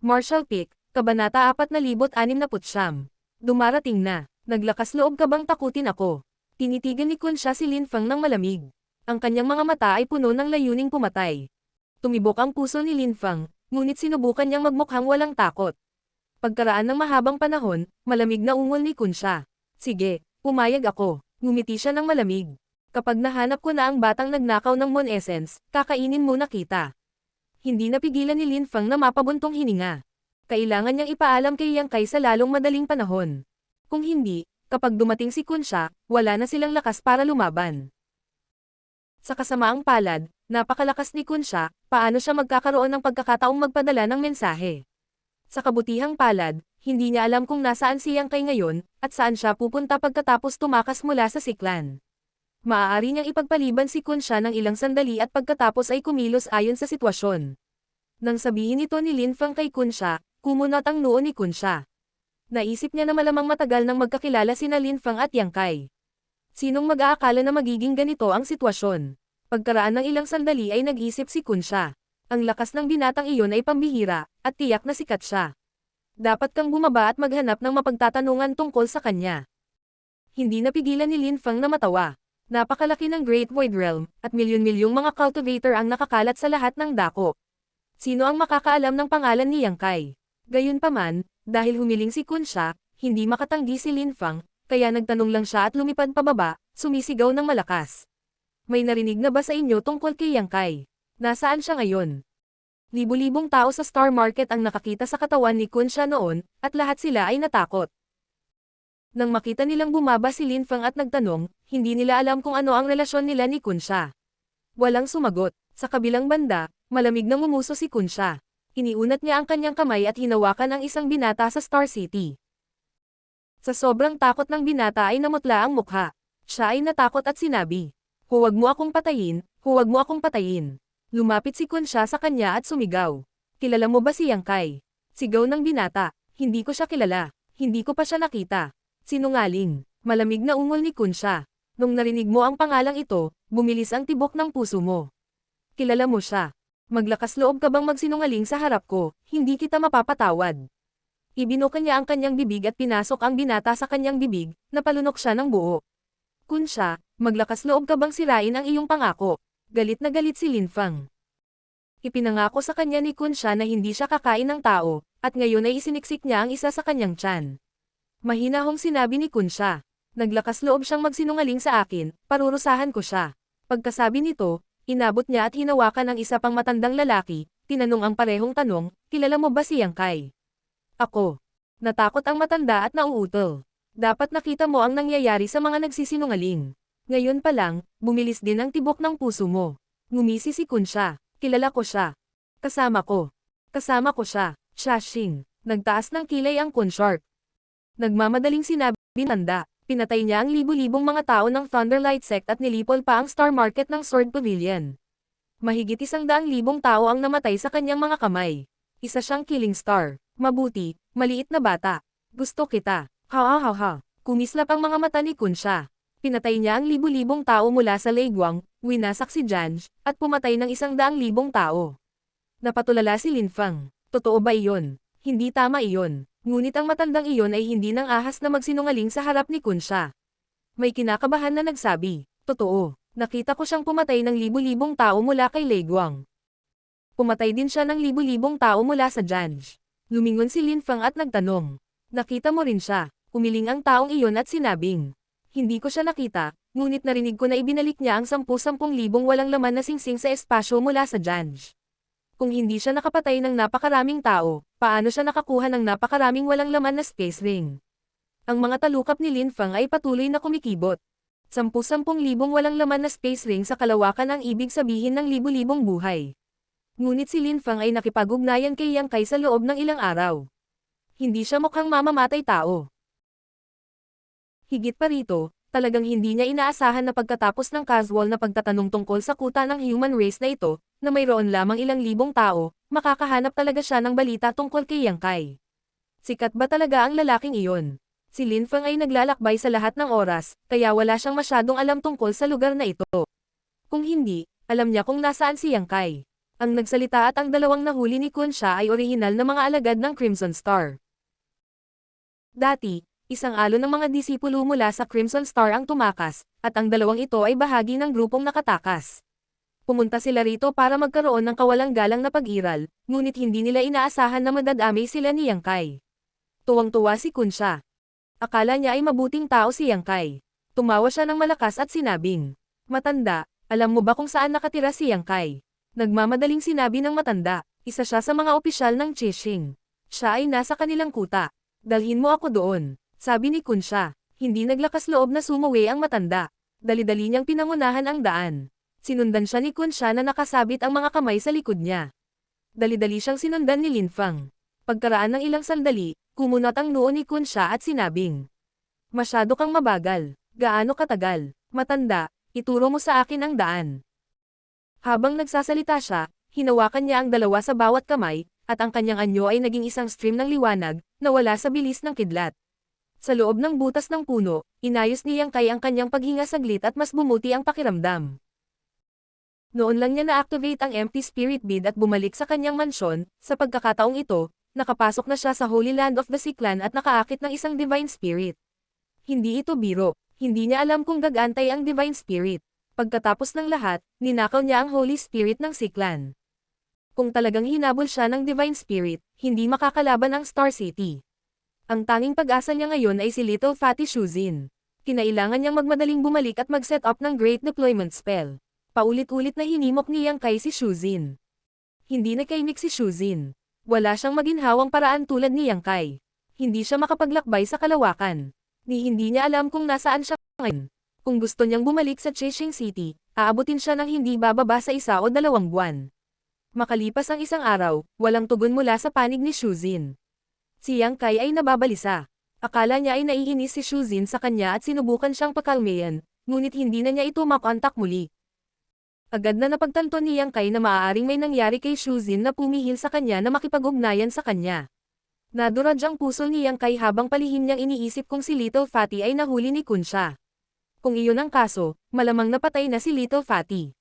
Marshall Peak, Kabanata 4069. Dumarating na. Naglakas loob ka bang takutin ako? Tinitigan ni Kun siya si Lin Feng ng malamig. Ang kanyang mga mata ay puno ng layuning pumatay. Tumibok ang puso ni Lin Feng, ngunit sinubukan niyang magmukhang walang takot. Pagkaraan ng mahabang panahon, malamig na ungol ni Kun siya. Sige, pumayag ako. Ngumiti siya ng malamig. Kapag nahanap ko na ang batang nagnakaw ng Moon Essence, kakainin mo na kita. Hindi napigilan ni Lin Feng na mapabuntong hininga. Kailangan niyang ipaalam kay Yang Kai sa lalong madaling panahon. Kung hindi, kapag dumating si Kun siya, wala na silang lakas para lumaban. Sa kasamaang palad, napakalakas ni Kun siya, paano siya magkakaroon ng pagkakataong magpadala ng mensahe. Sa kabutihang palad, hindi niya alam kung nasaan si Yang Kai ngayon, at saan siya pupunta pagkatapos tumakas mula sa siklan. Maaari niyang ipagpaliban si Kun siya ng ilang sandali at pagkatapos ay kumilos ayon sa sitwasyon. Nang sabihin ito ni Lin Feng kay Kun siya, kumunot ang noo ni Kun siya. Naisip niya na malamang matagal nang magkakilala sina Lin Feng at Yang Kai. Sinong mag-aakala na magiging ganito ang sitwasyon? Pagkaraan ng ilang sandali ay nag-isip si Kun siya. Ang lakas ng binatang iyon ay pambihira, at tiyak na sikat siya. Dapat kang bumaba at maghanap ng mapagtatanungan tungkol sa kanya. Hindi napigilan ni Lin Feng na matawa. Napakalaki ng Great Void Realm, at milyon-milyong mga cultivator ang nakakalat sa lahat ng dako. Sino ang makakaalam ng pangalan ni Yang Kai? Gayunpaman, dahil humiling si Kun siya, hindi makatanggi si Lin Feng, kaya nagtanong lang siya at lumipad pababa, sumisigaw ng malakas. May narinig na ba sa inyo tungkol kay Yang Kai? Nasaan siya ngayon? Libu-libong tao sa Star Market ang nakakita sa katawan ni Kun siya noon, at lahat sila ay natakot. Nang makita nilang bumaba si Lin Feng at nagtanong, hindi nila alam kung ano ang relasyon nila ni Kun siya. Walang sumagot. Sa kabilang banda, malamig na ngumuso si Kun siya. Iniunat niya ang kanyang kamay at hinawakan ang isang binata sa Star City. Sa sobrang takot ng binata ay namutla ang mukha. Siya ay natakot at sinabi, "Huwag mo akong patayin, huwag mo akong patayin." Lumapit si Kun siya sa kanya at sumigaw. "Kilala mo ba si Yang Kai?" Sigaw ng binata. "Hindi ko siya kilala. Hindi ko pa siya nakita." Sinungaling. Malamig na ungol ni Kun siya. Nung narinig mo ang pangalang ito, bumilis ang tibok ng puso mo. Kilala mo siya. Maglakas loob ka bang magsinungaling sa harap ko, hindi kita mapapatawad. Ibinuka niya ang kanyang bibig at pinasok ang binata sa kanyang bibig, napalunok siya ng buo. Kun siya, maglakas loob ka bang sirain ang iyong pangako? Galit na galit si Lin Feng. Ipinangako sa kanya ni Kun siya na hindi siya kakain ng tao, at ngayon ay isiniksik niya ang isa sa kanyang tiyan. Mahinahong sinabi ni Kun siya. Naglakas loob siyang magsinungaling sa akin, parurusahan ko siya. Pagkasabi nito, inabot niya at hinawakan ang isa pang matandang lalaki, tinanong ang parehong tanong, "Kilala mo ba si Yang Kai?" "Ako." Natakot ang matanda at nauutol. Dapat nakita mo ang nangyayari sa mga nagsisinungaling. Ngayon pa lang, bumilis din ang tibok ng puso mo. Ngumisi si Kun siya. "Kilala ko siya. Kasama ko. Kasama ko siya." Shashing. Nagtaas ng kilay ang Kun Shark. Nagmamadaling sinabi ni Tanda, pinatay niya ang libu-libong mga tao ng Thunderlight Sect at nilipol pa ang Star Market ng Sword Pavilion. Mahigit 100,000 tao ang namatay sa kanyang mga kamay. Isa siyang killing star. Mabuti, maliit na bata. Gusto kita. Ha ha ha ha. Kumislap ang mga mata ni Kun siya. Pinatay niya ang libu-libong tao mula sa Leiguang, winasak si Janj, at pumatay ng 100,000 tao. Napatulala si Lin Feng. Totoo ba iyon? Hindi tama iyon. Ngunit ang matandang iyon ay hindi nang ahas na magsinungaling sa harap ni Kun siya. May kinakabahan na nagsabi, "Totoo, nakita ko siyang pumatay ng libu-libong tao mula kay Leiguang. Pumatay din siya ng libu-libong tao mula sa Janj." Lumingon si Lin Feng at nagtanong, "Nakita mo rin siya?" Umiling ang taong iyon at sinabing, "Hindi ko siya nakita, ngunit narinig ko na ibinalik niya ang 10,000 walang laman na singsing sa espasyo mula sa Janj. Kung hindi siya nakapatay ng napakaraming tao, paano siya nakakuha ng napakaraming walang laman na space ring?" Ang mga talukap ni Lin Feng ay patuloy na kumikibot. 10,000 walang laman na space ring sa kalawakan ang ibig sabihin ng libu-libong buhay. Ngunit si Lin Feng ay nakipag-ugnayan kay Yang Kai sa loob ng ilang araw. Hindi siya mukhang mamamatay tao. Higit pa rito, talagang hindi niya inaasahan na pagkatapos ng casual na pagtatanong tungkol sa kuta ng human race na ito, na mayroon lamang ilang libong tao, makakahanap talaga siya ng balita tungkol kay Yang Kai. Sikat ba talaga ang lalaking iyon? Si Lin Feng ay naglalakbay sa lahat ng oras, kaya wala siyang masyadong alam tungkol sa lugar na ito. Kung hindi, alam niya kung nasaan si Yang Kai. Ang nagsalita at ang dalawang nahuli ni Kunsha ay orihinal na mga alagad ng Crimson Star. Dati, isang alon ng mga disipulo mula sa Crimson Star ang tumakas, at ang dalawang ito ay bahagi ng grupong nakatakas. Pumunta sila rito para magkaroon ng kawalang galang na pag-iral, ngunit hindi nila inaasahan na madadamay sila ni Yang Kai. Tuwang-tuwa si Kunsha. Akala niya ay mabuting tao si Yang Kai. Tumawa siya ng malakas at sinabing, "Matanda, alam mo ba kung saan nakatira si Yang Kai?" Nagmamadaling sinabi ng matanda, isa siya sa mga opisyal ng Chixing. Siya ay nasa kanilang kuta. "Dalhin mo ako doon," sabi ni Kunsha. Hindi naglakas loob na sumuwi ang matanda. Dali-dali niyang pinangunahan ang daan. Sinundan siya ni Kunsha na nakasabit ang mga kamay sa likod niya. Dali-dali siyang sinundan ni Linfang. Pagkaraan ng ilang sandali, kumunot ang noo ni Kunsha at sinabing, "Masyado kang mabagal. Gaano katagal? Matanda, ituro mo sa akin ang daan." Habang nagsasalita siya, hinawakan niya ang dalawa sa bawat kamay, at ang kanyang anyo ay naging isang stream ng liwanag, na wala sa bilis ng kidlat. Sa loob ng butas ng puno, inayos ni Yang Kai ang kanyang paghinga saglit at mas bumuti ang pakiramdam. Noon lang niya na-activate ang Empty Spirit Bead at bumalik sa kanyang mansyon. Sa pagkakataong ito, nakapasok na siya sa Holy Land of the Sea Clan at nakaakit ng isang Divine Spirit. Hindi ito biro, hindi niya alam kung gagantay ang Divine Spirit. Pagkatapos ng lahat, ninakaw niya ang Holy Spirit ng Sea Clan. Kung talagang hinabol siya ng Divine Spirit, hindi makakalaban ang Star City. Ang tanging pag-asa niya ngayon ay si Little Fatty Shuzin. Kinailangan niyang magmadaling bumalik at mag-set up ng Great Deployment Spell. Paulit-ulit na hinimok ni Yang Kai si Shuzin. Hindi nakaimik si Shuzin. Wala siyang maginhawang paraan tulad ni Yang Kai. Hindi siya makapaglakbay sa kalawakan. Hindi niya alam kung nasaan siya ngayon. Kung gusto niyang bumalik sa Chixing City, aabutin siya ng hindi bababa sa 1 o 2 buwan. Makalipas ang isang araw, walang tugon mula sa panig ni Shuzin. Si Yang Kai ay nababalisa. Akala niya ay naiinis si Shuzin sa kanya at sinubukan siyang pakalmayan, ngunit hindi na niya ito makontak muli. Agad na napagtanto ni Yang Kai na maaaring may nangyari kay Shuzin na pumihil sa kanya na makipag-ugnayan sa kanya. Naduraj ang puso ni Yang Kai habang palihim niyang iniisip kung si Little Fatty ay nahuli ni Kunsha. Kung iyon ang kaso, malamang napatay na si Little Fatty.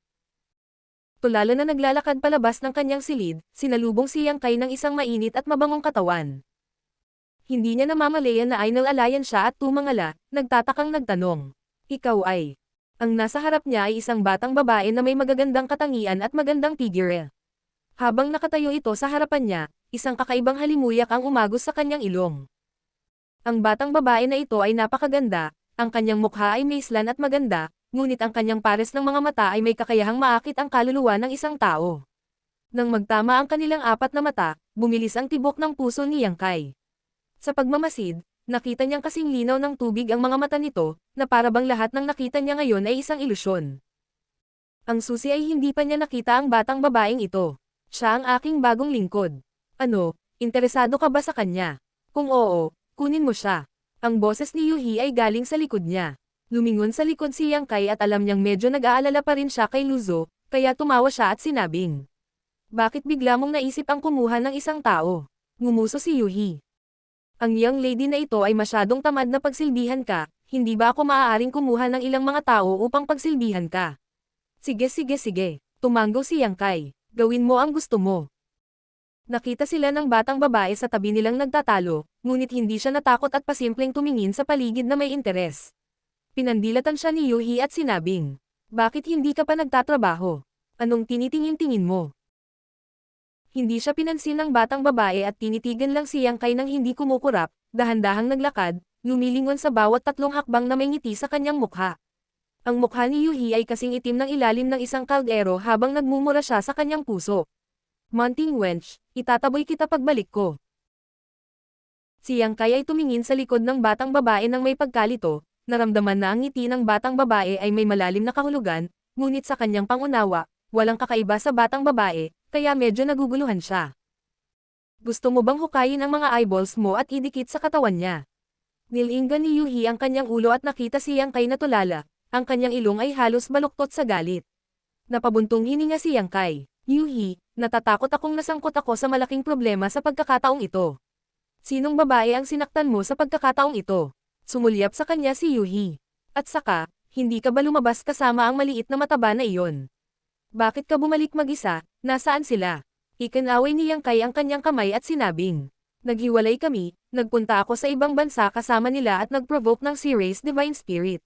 Tulala na naglalakad palabas ng kanyang silid, sinalubong si Yang Kai ng isang mainit at mabangong katawan. Hindi niya namamalayan na ainal-alayan siya at tumangala, nagtatakang nagtanong. "Ikaw ay?" Ang nasa harap niya ay isang batang babae na may magagandang katangian at magandang figure. Habang nakatayo ito sa harapan niya, isang kakaibang halimuyak ang umagos sa kanyang ilong. Ang batang babae na ito ay napakaganda, ang kanyang mukha ay maislan at maganda, ngunit ang kanyang pares ng mga mata ay may kakayahang maakit ang kaluluwa ng isang tao. Nang magtama ang kanilang 4 na mata, bumilis ang tibok ng puso ni Yang Kai. Sa pagmamasid, nakita niyang kasing linaw ng tubig ang mga mata nito, na parabang lahat ng nakita niya ngayon ay isang ilusyon. Ang susi ay hindi pa niya nakita ang batang babaeng ito. "Siya ang aking bagong lingkod. Ano, interesado ka ba sa kanya? Kung oo, kunin mo siya." Ang boses ni Yuhi ay galing sa likod niya. Lumingon sa likod si Yang Kai at alam niyang medyo nag-aalala pa rin siya kay Luzo, kaya tumawa siya at sinabing, "Bakit bigla mong naisip ang kumuha ng isang tao?" Ngumuso si Yuhi. "Ang young lady na ito ay masyadong tamad na pagsilbihan ka, hindi ba ako maaaring kumuha ng ilang mga tao upang pagsilbihan ka?" Sige, tumanggo si Yang Kai. "Gawin mo ang gusto mo." Nakita sila ng batang babae sa tabi nilang nagtatalo, ngunit hindi siya natakot at pasimpleng tumingin sa paligid na may interes. Pinandilatan siya ni Yuhi at sinabing, "Bakit hindi ka pa nagtatrabaho? Anong tinitingin-tingin mo?" Hindi siya pinansin ng batang babae at tinitigan lang si Yang Kai nang hindi kumukurap, dahan-dahang naglakad, lumilingon sa bawat 3 hakbang na may ngiti sa kanyang mukha. Ang mukha ni Yuhi ay kasing itim ng ilalim ng isang kaldero habang nagmumura siya sa kanyang puso. "Munting wench, itataboy kita pagbalik ko." Si Yang Kai ay tumingin sa likod ng batang babae nang may pagkalito, naramdaman na ang ngiti ng batang babae ay may malalim na kahulugan, ngunit sa kanyang pangunawa, walang kakaiba sa batang babae, kaya medyo naguguluhan siya. "Gusto mo bang hukayin ang mga eyeballs mo at idikit sa katawan niya?" Nilinggan ni Yuhi ang kanyang ulo at nakita si Yang Kai na tulala, ang kanyang ilong ay halos baluktot sa galit. Napabuntong hininga si Yang Kai. "Yuhi, natatakot akong nasangkot ako sa malaking problema sa pagkakataong ito." "Sinong babae ang sinaktan mo sa pagkakataong ito?" Sumulyap sa kanya si Yuhi. "At saka, hindi ka ba lumabas kasama ang maliit na mataba na iyon?" Bakit ka bumalik mag-isa? Nasaan sila? Ikinaway ni Yang Kai ang kanyang kamay at sinabing, naghiwalay kami, nagpunta ako sa ibang bansa kasama nila at nag-provoke ng si Ray's Divine Spirit.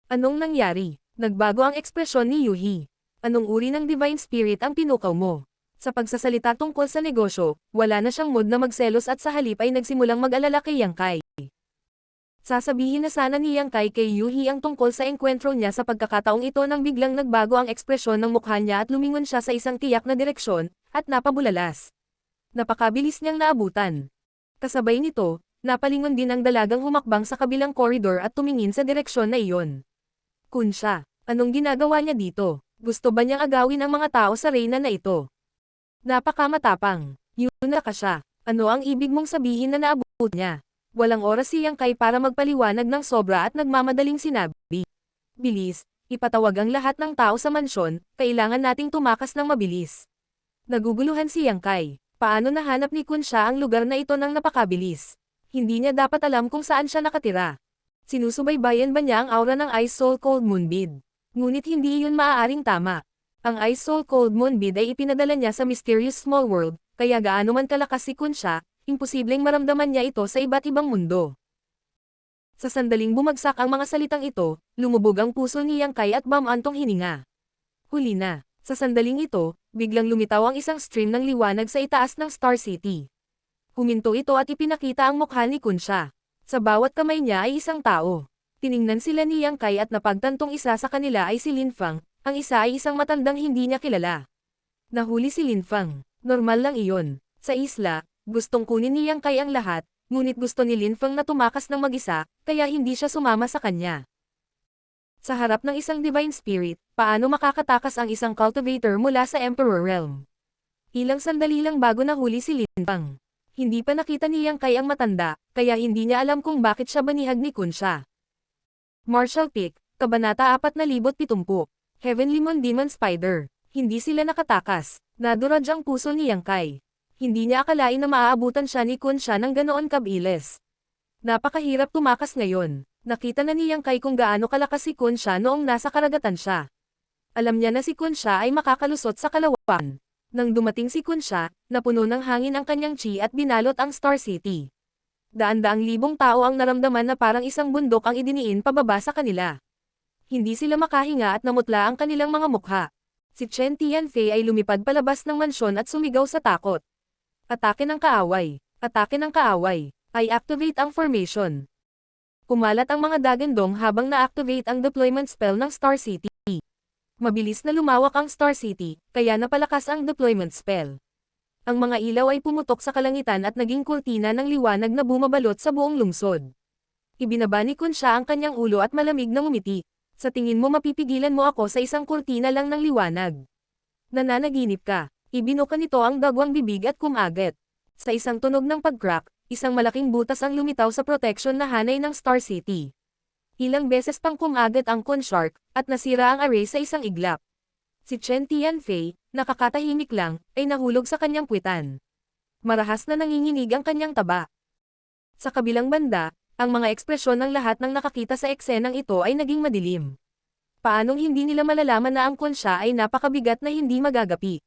Anong nangyari? Nagbago ang ekspresyon ni Yuhi. Anong uri ng Divine Spirit ang pinukaw mo? Sa pagsasalita tungkol sa negosyo, wala na siyang mood na magselos at sa halip ay nagsimulang mag-alala kay Yang Kai. Sasabihin na sana ni Yang Kai kay Yuhi ang tungkol sa engkwentro niya sa pagkakataong ito nang biglang nagbago ang ekspresyon ng mukha niya at lumingon siya sa isang tiyak na direksyon, at napabulalas. Napakabilis niyang naabutan. Kasabay nito, napalingon din ang dalagang humakbang sa kabilang koridor at tumingin sa direksyon na iyon. Kunsha, anong ginagawa niya dito? Gusto ba niyang agawin ang mga tao sa reyna na ito? Napakamatapang. Yun na ka siya. Ano ang ibig mong sabihin na naabot niya? Walang oras si Yang Kai para magpaliwanag ng sobra at nagmamadaling sinabi. Bilis, ipatawag ang lahat ng tao sa mansyon, kailangan nating tumakas ng mabilis. Naguguluhan si Yang Kai. Paano nahanap ni Kunsha ang lugar na ito ng napakabilis? Hindi niya dapat alam kung saan siya nakatira. Sinusubaybayan ba niya ang aura ng Ice Soul Cold Moonbead? Ngunit hindi iyon maaaring tama. Ang Ice Soul Cold Moonbead ay ipinadala niya sa Mysterious Small World, kaya gaano man kalakas si Kunsha, imposibleng maramdaman niya ito sa iba't ibang mundo. Sa sandaling bumagsak ang mga salitang ito, lumubog ang puso ni Yang Kai at bamantong hininga. Huli na. Sa sandaling ito, biglang lumitaw ang isang stream ng liwanag sa itaas ng Star City. Huminto ito at ipinakita ang mukha ni Kunsha. Sa bawat kamay niya ay isang tao. Tiningnan sila ni Yang Kai at napagtantong isa sa kanila ay si Lin Fang, ang isa ay isang matandang hindi niya kilala. Nahuli si Lin Fang. Normal lang iyon. Sa isla, gustong kunin ni Yang Kai ang lahat, ngunit gusto ni Lin Fang na tumakas ng mag-isa, kaya hindi siya sumama sa kanya. Sa harap ng isang Divine Spirit, paano makakatakas ang isang cultivator mula sa Emperor Realm? Ilang sandali lang bago nahuli si Lin Fang. Hindi pa nakita ni Yang Kai ang matanda, kaya hindi niya alam kung bakit siya banihag ni Kunsha. Martial Peak, Kabanata 4070. Heavenly Moon Demon Spider. Hindi sila nakatakas. Naduraj ang puso ni Yang Kai. Hindi niya akalain na maaabutan siya ni Kunsha ng ganoon kabilis. Napakahirap tumakas ngayon. Nakita na ni Yang Kai kung gaano kalakas si Kunsha noong nasa karagatan siya. Alam niya na si Kunsha ay makakalusot sa kalawakan. Nang dumating si Kunsha, napuno ng hangin ang kanyang chi at binalot ang Star City. Daan-daang libong tao ang naramdaman na parang isang bundok ang idiniin pababa sa kanila. Hindi sila makahinga at namutla ang kanilang mga mukha. Si Chen Tianfei ay lumipad palabas ng mansyon at sumigaw sa takot. Atake ng kaaway. Atake ng kaaway. I activate ang formation. Kumalat ang mga dagandong habang na-activate ang deployment spell ng Star City. Mabilis na lumawak ang Star City, kaya napalakas ang deployment spell. Ang mga ilaw ay pumutok sa kalangitan at naging kurtina ng liwanag na bumabalot sa buong lungsod. Ibinaba ni Kunsha ang kanyang ulo at malamig na ngumiti. Sa tingin mo mapipigilan mo ako sa isang kurtina lang ng liwanag. Nananaginip ka. Ibinuka nito ang dagwang bibig at kumagat. Sa isang tunog ng pag-crack, isang malaking butas ang lumitaw sa protection na hanay ng Star City. Ilang beses pang kumagat ang Conshark, at nasira ang array sa isang iglap. Si Chen Tianfei, nakakatahimik lang, ay nahulog sa kanyang puwitan. Marahas na nanginginig ang kanyang taba. Sa kabilang banda, ang mga ekspresyon ng lahat ng nakakita sa eksenang ito ay naging madilim. Paanong hindi nila malalaman na ang Kunsha ay napakabigat na hindi magagapi?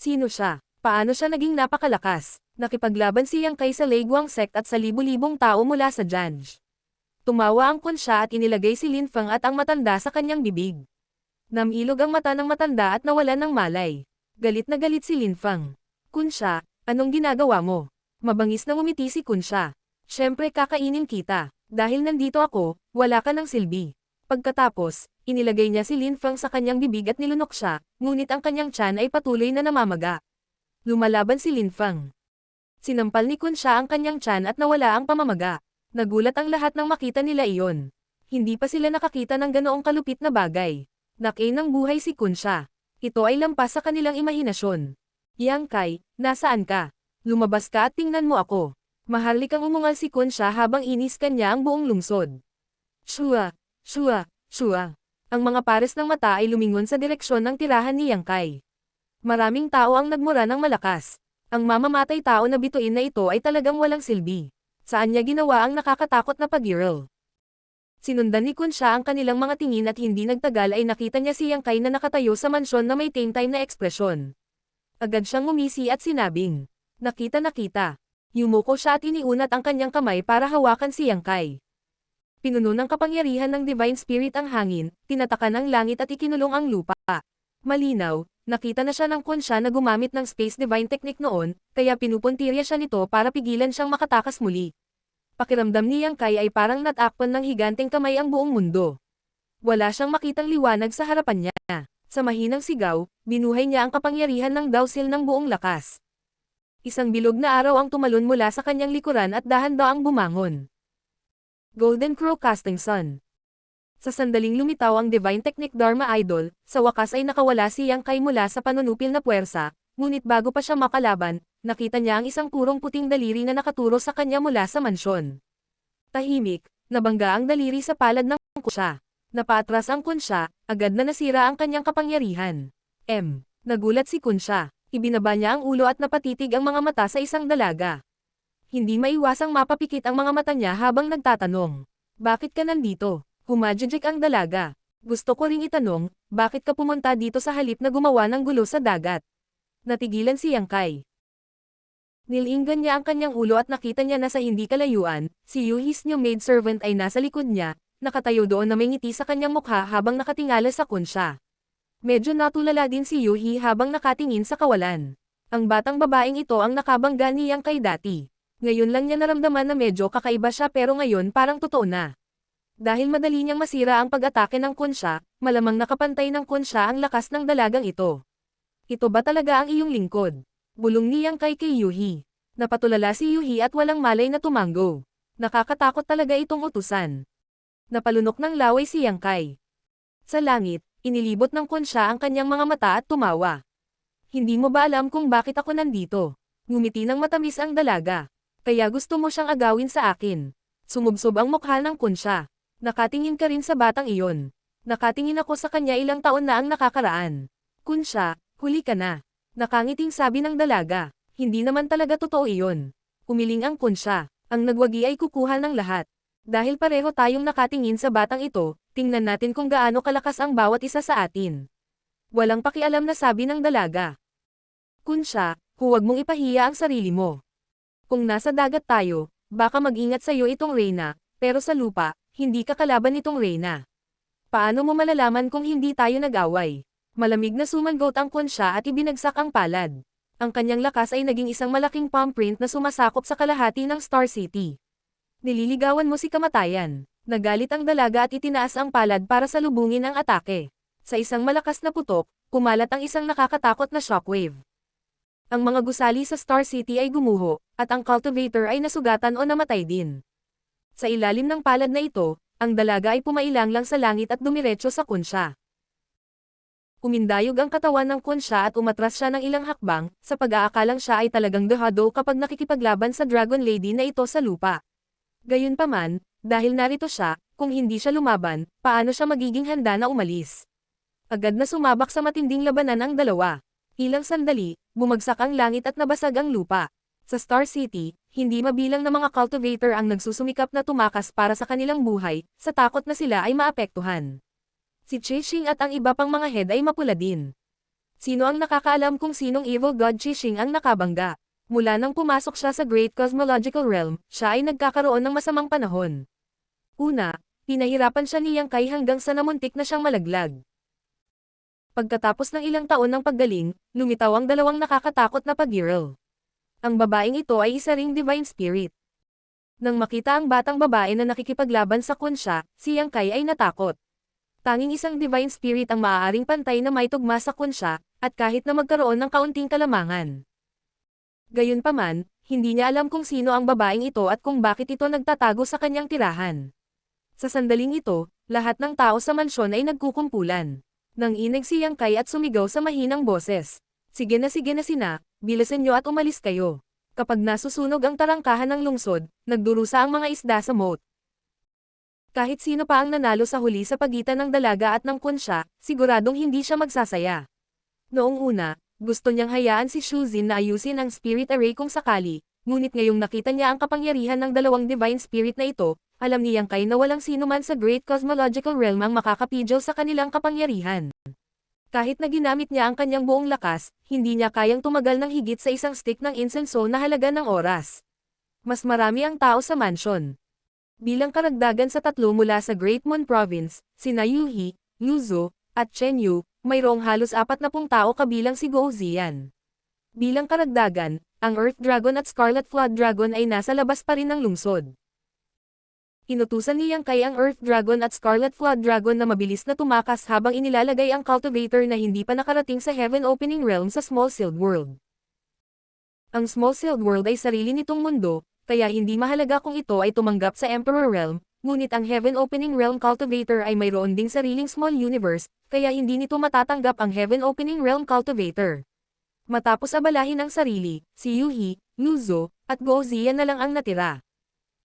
Sino siya? Paano siya naging napakalakas? Nakipaglaban si Yang Kai sa Leiguang Sect at sa libu-libong tao mula sa Janj. Tumawa ang Kunsha at inilagay si Lin Fang at ang matanda sa kanyang bibig. Namilog ang mata ng matanda at nawalan ng malay. Galit na galit si Lin Fang. Kunsha, anong ginagawa mo? Mabangis na ngumiti si Kunsha. Siyempre kakainin kita. Dahil nandito ako, wala ka ng silbi. Pagkatapos, inilagay niya si Lin Fang sa kanyang bibig at nilunok siya, ngunit ang kanyang tiyan ay patuloy na namamaga. Lumalaban si Lin Fang. Sinampal ni Kunsha ang kanyang tiyan at nawala ang pamamaga. Nagulat ang lahat nang makita nila iyon. Hindi pa sila nakakita ng ganoong kalupit na bagay. Nakain ng buhay si Kunsha. Ito ay lampas sa kanilang imahinasyon. Yang Kai, nasaan ka? Lumabas ka at tingnan mo ako. Maharlik ang umungal si Kunsha habang inis kanya ang buong lungsod. Shua, shua, shua. Ang mga pares ng mata ay lumingon sa direksyon ng tirahan ni Yang Kai. Maraming tao ang nagmura ng malakas. Ang mamamatay tao na bituin na ito ay talagang walang silbi. Saan niya ginawa ang nakakatakot na pag-giral? Sinundan ni Kunsha ang kanilang mga tingin at hindi nagtagal ay nakita niya si Yang Kai na nakatayo sa mansyon na may time na ekspresyon. Agad siyang ngumisi at sinabing, nakita. Yumuko siya at iniunat ang kanyang kamay para hawakan si Yang Kai. Pinuno ng kapangyarihan ng Divine Spirit ang hangin, tinatakan ang langit at ikinulong ang lupa. Malinaw, nakita na siya ng Kunsha na gumamit ng Space Divine Technique noon, kaya pinupuntirya siya nito para pigilan siyang makatakas muli. Pakiramdam ni Yang Kai ay parang natakpan ng higanteng kamay ang buong mundo. Wala siyang makitang liwanag sa harapan niya. Sa mahinang sigaw, binuhay niya ang kapangyarihan ng Dowsil ng buong lakas. Isang bilog na araw ang tumalon mula sa kanyang likuran at dahan-daang bumangon. Golden Crow Casting Sun. Sa sandaling lumitaw ang Divine Technique Dharma Idol, sa wakas ay nakawala si Yang Kai mula sa panunupil na puwersa, ngunit bago pa siya makalaban, nakita niya ang isang purong puting daliri na nakaturo sa kanya mula sa mansyon. Tahimik, nabangga ang daliri sa palad ng Kunsha. Napaatras ang Kunsha, agad na nasira ang kanyang kapangyarihan. Nagulat si Kunsha. Ibinaba niya ang ulo at napatitig ang mga mata sa isang dalaga. Hindi maiwasang mapapikit ang mga mata niya habang nagtatanong. Bakit ka nandito? Humajijik ang dalaga. Gusto ko ring itanong, bakit ka pumunta dito sa halip na gumawa ng gulo sa dagat? Natigilan si Yang Kai. Nilinggan niya ang kanyang ulo at nakita niya na sa hindi kalayuan, si Yuhi's new maidservant ay nasa likod niya, nakatayo doon na may ngiti sa kanyang mukha habang nakatingala sa Kunsha. Medyo natulala din si Yuhi habang nakatingin sa kawalan. Ang batang babaeng ito ang nakabangga ni Yang Kai dati. Ngayon lang niya naramdaman na medyo kakaiba siya pero ngayon parang totoo na. Dahil madali niyang masira ang pag-atake ng Kunsha, malamang nakapantay ng Kunsha ang lakas ng dalagang ito. Ito ba talaga ang iyong lingkod? Bulong ni Yang Kai kay Yuhi. Napatulala si Yuhi at walang malay na tumanggo. Nakakatakot talaga itong utusan. Napalunok ng laway si Yang Kai. Sa langit, inilibot ng Kunsha ang kanyang mga mata at tumawa. Hindi mo ba alam kung bakit ako nandito? Ngumiti ng matamis ang dalaga. Kaya gusto mo siyang agawin sa akin. Sumubsob ang mukha ng Kunsha. Nakatingin ka rin sa batang iyon. Nakatingin ako sa kanya ilang taon na ang nakakaraan. Kunsha, huli ka na. Nakangiting sabi ng dalaga. Hindi naman talaga totoo iyon. Umiling ang Kunsha. Ang nagwagi ay kukuha ng lahat. Dahil pareho tayong nakatingin sa batang ito, tingnan natin kung gaano kalakas ang bawat isa sa atin. Walang pakialam na sabi ng dalaga. Kunsha, huwag mong ipahiya ang sarili mo. Kung nasa dagat tayo, baka mag-ingat sa'yo itong Reyna, pero sa lupa, hindi ka kalaban nitong Reyna. Paano mo malalaman kung hindi tayo nag-away? Malamig na sumangot ang Kunsha at ibinagsak ang palad. Ang kanyang lakas ay naging isang malaking palm print na sumasakop sa kalahati ng Star City. Nililigawan mo si kamatayan. Nagalit ang dalaga at itinaas ang palad para salubungin ang atake. Sa isang malakas na putok, kumalat ang isang nakakatakot na shockwave. Ang mga gusali sa Star City ay gumuho, at ang cultivator ay nasugatan o namatay din. Sa ilalim ng palad na ito, ang dalaga ay pumailang lang sa langit at dumiretso sa Kunsha. Umindayog ang katawan ng Kunsha at umatras siya ng ilang hakbang, sa pag-aakalang siya ay talagang dehado kapag nakikipaglaban sa Dragon Lady na ito sa lupa. Gayunpaman, dahil narito siya, kung hindi siya lumaban, paano siya magiging handa na umalis? Agad na sumabak sa matinding labanan ang dalawa. Ilang sandali, bumagsak ang langit at nabasag ang lupa. Sa Star City, hindi mabilang na mga cultivator ang nagsusumikap na tumakas para sa kanilang buhay, sa takot na sila ay maapektuhan. Si Chixing at ang iba pang mga head ay mapula din. Sino ang nakakaalam kung sinong evil god Chixing ang nakabangga? Mula nang pumasok siya sa Great Cosmological Realm, siya ay nagkakaroon ng masamang panahon. Una, pinahirapan siya ni Yang Kai hanggang sa namuntik na siyang malaglag. Pagkatapos ng ilang taon ng paggaling, lumitaw ang dalawang nakakatakot na pag-girl. Ang babaeng ito ay isa ring divine spirit. Nang makita ang batang babae na nakikipaglaban sa Kunsha, si Yang Kai ay natakot. Tanging isang divine spirit ang maaaring pantay na may tugma sa Kunsha, at kahit na magkaroon ng kaunting kalamangan. Gayunpaman, hindi niya alam kung sino ang babaeng ito at kung bakit ito nagtatago sa kanyang tirahan. Sa sandaling ito, lahat ng tao sa mansyon ay nagkukumpulan. Nang inig si Yang Kai at sumigaw sa mahinang boses. Sige na sina, bilisan niyo at umalis kayo. Kapag nasusunog ang tarangkahan ng lungsod, nagdurusa ang mga isda sa moat. Kahit sino pa ang nanalo sa huli sa pagitan ng dalaga at ng Kunsha, siguradong hindi siya magsasaya. Noong una, gusto niyang hayaan si Shuzin na ayusin ang spirit array kung sakali, ngunit ngayong nakita niya ang kapangyarihan ng dalawang divine spirit na ito, Alam ni Yang Kai na walang sino man sa Great Cosmological Realm ang makakapigil sa kanilang kapangyarihan. Kahit na ginamit niya ang kanyang buong lakas, hindi niya kayang tumagal ng higit sa isang stick ng insenso na halaga ng oras. Mas marami ang tao sa mansion. Bilang karagdagan sa tatlo mula sa Great Moon Province, sina Yuhi, Luzo, at Chen Yu, mayroong halos 40 tao kabilang si Guo Ziyan. Bilang karagdagan, ang Earth Dragon at Scarlet Flood Dragon ay nasa labas pa rin ng lungsod. Inutusan ni Yang Kai ang Earth Dragon at Scarlet Flood Dragon na mabilis na tumakas habang inilalagay ang cultivator na hindi pa nakarating sa Heaven Opening Realm sa Small Sealed World. Ang Small Sealed World ay sarili nitong mundo, kaya hindi mahalaga kung ito ay tumanggap sa Emperor Realm, ngunit ang Heaven Opening Realm Cultivator ay mayroon ding sariling Small Universe, kaya hindi nito matatanggap ang Heaven Opening Realm Cultivator. Matapos abalahin ang sarili, si Yuhi, Luzo, at Guo Ziyan na lang ang natira.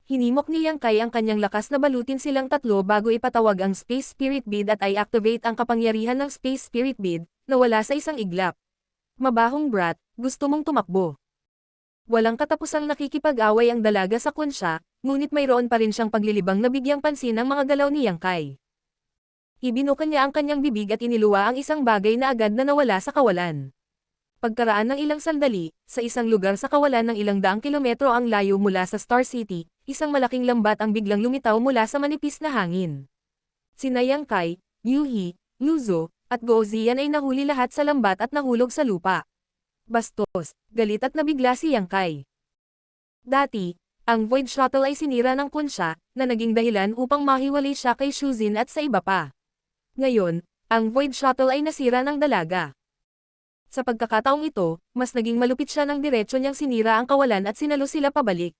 Hinimok ni Yang Kai ang kanyang lakas na balutin silang tatlo bago ipatawag ang Space Spirit Bead at i-activate ang kapangyarihan ng Space Spirit Bead, na wala sa isang iglap. Mabahong brat, gusto mong tumakbo. Walang katapusang nakikipag-away ang dalaga sa kunsya, ngunit mayroon pa rin siyang paglilibang na bigyang pansin ng mga galaw ni Yang Kai. Ibinuka niya ang kanyang bibig at iniluwa ang isang bagay na agad na nawala sa kawalan. Pagkaraan ng ilang sandali, sa isang lugar sa kawalan ng ilang daang kilometro ang layo mula sa Star City, isang malaking lambat ang biglang lumitaw mula sa manipis na hangin. Sina Yang Kai, Yuhi, Luzo, at Guo Ziyan ay nahuli lahat sa lambat at nahulog sa lupa. Bastos, galit at nabigla si Yang Kai. Dati, ang Void Shuttle ay sinira ng kunsya, na naging dahilan upang mahiwalay siya kay Shuzin at sa iba pa. Ngayon, ang Void Shuttle ay nasira ng dalaga. Sa pagkakataong ito, mas naging malupit siya ng diretsyo niyang sinira ang kawalan at sinalo sila pabalik.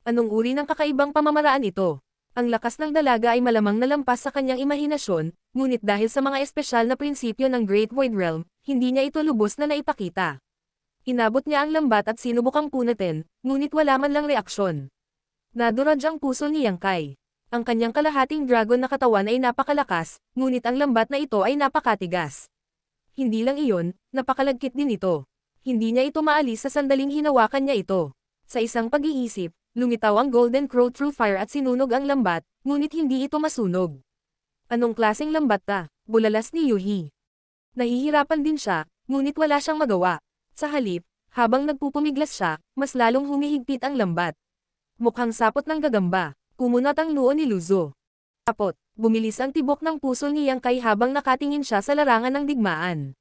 Anong uri ng kakaibang pamamaraan ito? Ang lakas ng dalaga ay malamang nalampas sa kanyang imahinasyon, ngunit dahil sa mga espesyal na prinsipyo ng Great Void Realm, hindi niya ito lubos na naipakita. Inabot niya ang lambat at sinubukang punutin, ngunit wala man lang reaksyon. Nadurog ang puso ni Yang Kai. Ang kanyang kalahating dragon na katawan ay napakalakas, ngunit ang lambat na ito ay napakatigas. Hindi lang iyon, napakalagkit din ito. Hindi niya ito maalis sa sandaling hinawakan niya ito. Sa isang pag-iisip, lumitaw ang Golden Crow through fire at sinunog ang lambat, ngunit hindi ito masunog. Anong klaseng lambat ta? Bulalas ni Yuhi. Nahihirapan din siya, ngunit wala siyang magawa. Sa halip, habang nagpupumiglas siya, mas lalong humihigpit ang lambat. Mukhang sapot ng gagamba, kumunat ang noo ni Luzo. Sapot, bumilis ang tibok ng puso ni Yang Kai habang nakatingin siya sa larangan ng digmaan.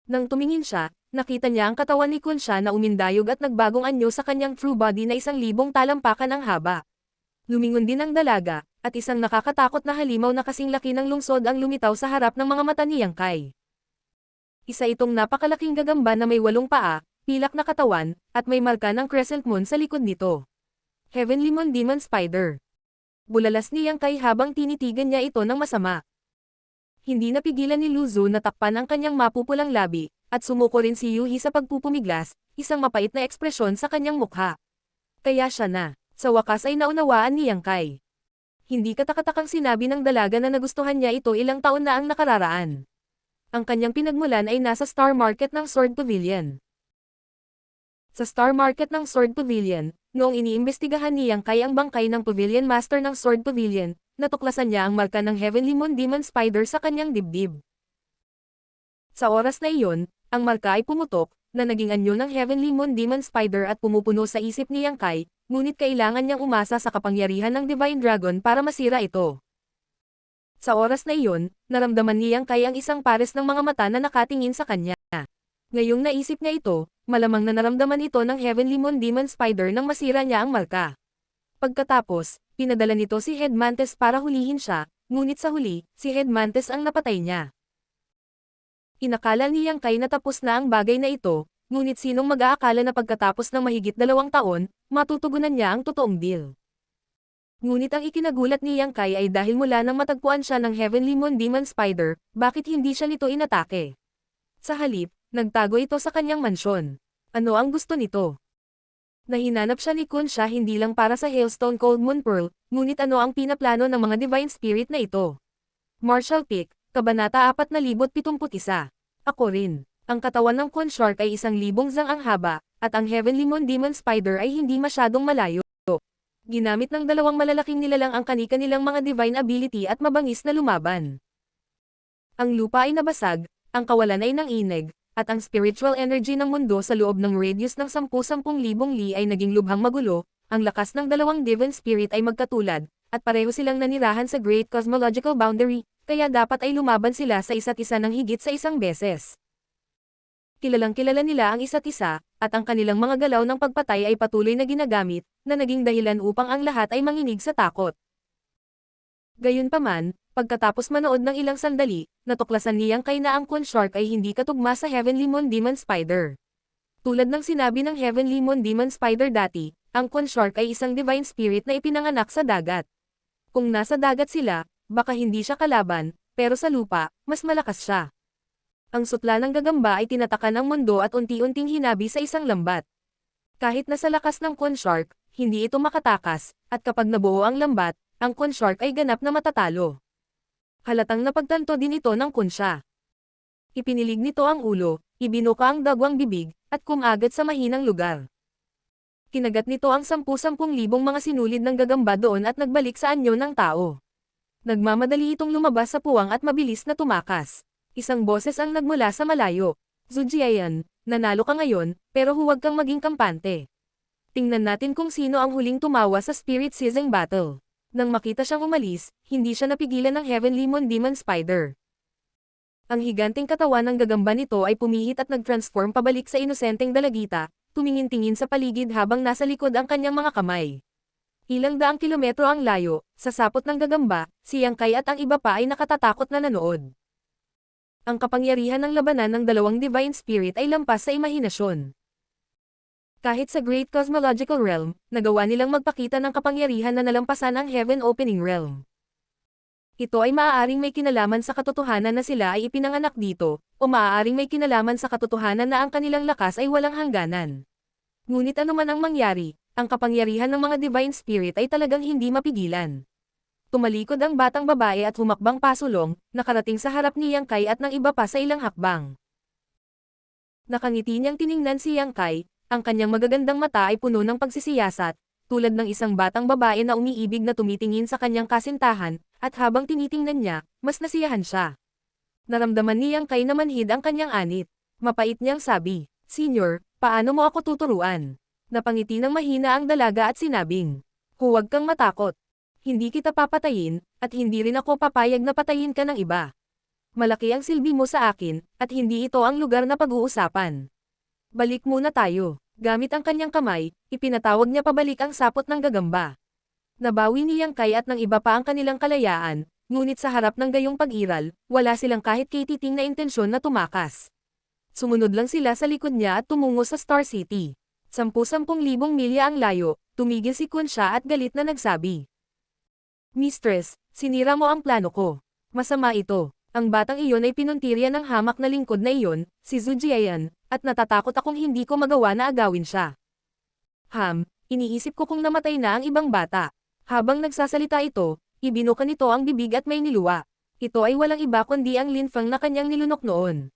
Nang tumingin siya, nakita niya ang katawan ni Kunsha na umindayog at nagbagong anyo sa kanyang true body na 1,000 talampakan ang haba. Lumingon din ang dalaga, at isang nakakatakot na halimaw na kasing laki ng lungsod ang lumitaw sa harap ng mga mata ni Yang Kai. Isa itong napakalaking gagamba na may 8 paa, pilak na katawan, at may marka ng crescent moon sa likod nito. Heavenly Moon Demon Spider. Bulalas ni Yang Kai habang tinitigan niya ito ng masama. Hindi napigilan ni Luzo na takpan ang kanyang mapupulang labi, at sumuko rin si Yuhi sa pagpupumiglas, isang mapait na ekspresyon sa kanyang mukha. Kaya siya na, sa wakas ay naunawaan ni Yang Kai. Hindi katakatakang sinabi ng dalaga na nagustuhan niya ito ilang taon na ang nakararaan. Ang kanyang pinagmulan ay nasa Star Market ng Sword Pavilion. Sa Star Market ng Sword Pavilion, noong iniimbestigahan ni Yang Kai ang bangkay ng Pavilion Master ng Sword Pavilion, natuklasan niya ang marka ng Heavenly Moon Demon Spider sa kanyang dibdib. Sa oras na iyon, ang marka ay pumutok, na naging anyo ng Heavenly Moon Demon Spider at pumupuno sa isip ni Yang Kai, ngunit kailangan niyang umasa sa kapangyarihan ng Divine Dragon para masira ito. Sa oras na iyon, naramdaman ni Yang Kai ang isang pares ng mga mata na nakatingin sa kanya. Ngayong naisip niya ito, malamang na naramdaman ito ng Heavenly Moon Demon Spider nang masira niya ang marka. Pagkatapos, pinadala nito si Headmantes para hulihin siya, ngunit sa huli, si Headmantes ang napatay niya. Inakala ni Yang Kai na tapos na ang bagay na ito, ngunit sinong mag-aakala na pagkatapos ng mahigit 2 taon, matutugunan niya ang totoong deal. Ngunit ang ikinagulat ni Yang Kai ay dahil mula nang matagpuan siya ng Heavenly Moon Demon Spider, bakit hindi siya nito inatake? Sa halip, nagtago ito sa kanyang mansyon. Ano ang gusto nito? Nahinanap siya ni Kunsha hindi lang para sa Hailstone Cold Moon Pearl, ngunit ano ang pinaplano ng mga Divine Spirit na ito? Martial Peak, Kabanata 4071. Ako rin. Ang katawan ng Kunshark ay 1,000 zang ang haba, at ang Heavenly Moon Demon Spider ay hindi masyadong malayo. Ginamit ng dalawang malalaking nilalang ang kani-kanilang mga divine ability at mabangis na lumaban. Ang lupa ay nabasag, ang kawalan ay nanginig, at ang spiritual energy ng mundo sa loob ng radius ng 10,000 li ay naging lubhang magulo. Ang lakas ng dalawang divine spirit ay magkatulad, at pareho silang nanirahan sa great cosmological boundary, kaya dapat ay lumaban sila sa isa't isa ng higit sa isang beses. Kilalang kilala nila ang isa't isa, at ang kanilang mga galaw ng pagpatay ay patuloy na ginagamit, na naging dahilan upang ang lahat ay manginig sa takot. Gayunpaman, pagkatapos manood ng ilang sandali, natuklasan niyang kay na ang Kun Shark ay hindi katugma sa Heavenly Moon Demon Spider. Tulad ng sinabi ng Heavenly Moon Demon Spider dati, ang Kun Shark ay isang divine spirit na ipinanganak sa dagat. Kung nasa dagat sila, baka hindi siya kalaban, pero sa lupa, mas malakas siya. Ang sutla ng gagamba ay tinatakan ang mundo at unti-unting hinabi sa isang lambat. Kahit nasa lakas ng Kun Shark, hindi ito makatakas, at kapag nabuo ang lambat, ang Kun Shark ay ganap na matatalo. Halatang napagtanto din ito ng Kunsha. Ipinilig nito ang ulo, ibinuka ang dagwang bibig, at kumagat sa mahinang lugar. Kinagat nito ang 10,000 mga sinulid ng gagamba doon at nagbalik sa anyo ng tao. Nagmamadali itong lumabas sa puwang at mabilis na tumakas. Isang boses ang nagmula sa malayo. Zujiayan, nanalo ka ngayon, pero huwag kang maging kampante. Tingnan natin kung sino ang huling tumawa sa Spirit Seizing Battle. Nang makita siyang umalis, hindi siya napigilan ng Heavenly Moon Demon Spider. Ang higanting katawan ng gagamba nito ay pumihit at nag-transform pabalik sa inosenteng dalagita, tumingin-tingin sa paligid habang nasa likod ang kanyang mga kamay. Ilang daang kilometro ang layo, sa sapot ng gagamba, si Yang Kai at ang iba pa ay nakatatakot na nanood. Ang kapangyarihan ng labanan ng dalawang divine spirit ay lampas sa imahinasyon. Kahit sa Great Cosmological Realm, nagawa nilang magpakita ng kapangyarihan na nalampasan ang Heaven Opening Realm. Ito ay maaaring may kinalaman sa katotohanan na sila ay ipinanganak dito, o maaaring may kinalaman sa katotohanan na ang kanilang lakas ay walang hangganan. Ngunit anuman ang mangyari, ang kapangyarihan ng mga divine spirit ay talagang hindi mapigilan. Tumalikod ang batang babae at humakbang pasulong, nakarating sa harap ni Yang Kai at ng iba pa sa ilang hakbang. Nakangiti niyang tiningnan si Yang Kai, ang kanyang magagandang mata ay puno ng pagsisiyasat, tulad ng isang batang babae na umiibig na tumitingin sa kanyang kasintahan, at habang tinitingnan niya, mas nasiyahan siya. Naramdaman ni Yang Kai na manhid ang kanyang anit. Mapait niyang sabi, "Senior, paano mo ako tuturuan?" Napangiti ng mahina ang dalaga at sinabing, "Huwag kang matakot. Hindi kita papatayin, at hindi rin ako papayag na patayin ka ng iba. Malaki ang silbi mo sa akin, at hindi ito ang lugar na pag-uusapan. Balik muna tayo." Gamit ang kanyang kamay, ipinatawag niya pabalik ang sapot ng gagamba. Nabawi ni Yang Kai at ng iba pa ang kanilang kalayaan, ngunit sa harap ng gayong pag-iral, wala silang kahit kititing na intensyon na tumakas. Sumunod lang sila sa likod niya at tumungo sa Star City. 10,000 milya ang layo, tumigil si Kunsha at galit na nagsabi, "Mistress, sinira mo ang plano ko. Masama ito." Ang batang iyon ay pinuntirya ng hamak na lingkod na iyon, si Zujiayan, at natatakot akong hindi ko magawa na agawin siya. Iniisip ko kung namatay na ang ibang bata. Habang nagsasalita ito, ibinuka nito ang bibig at may niluwa. Ito ay walang iba kundi ang linfang na kanyang nilunok noon.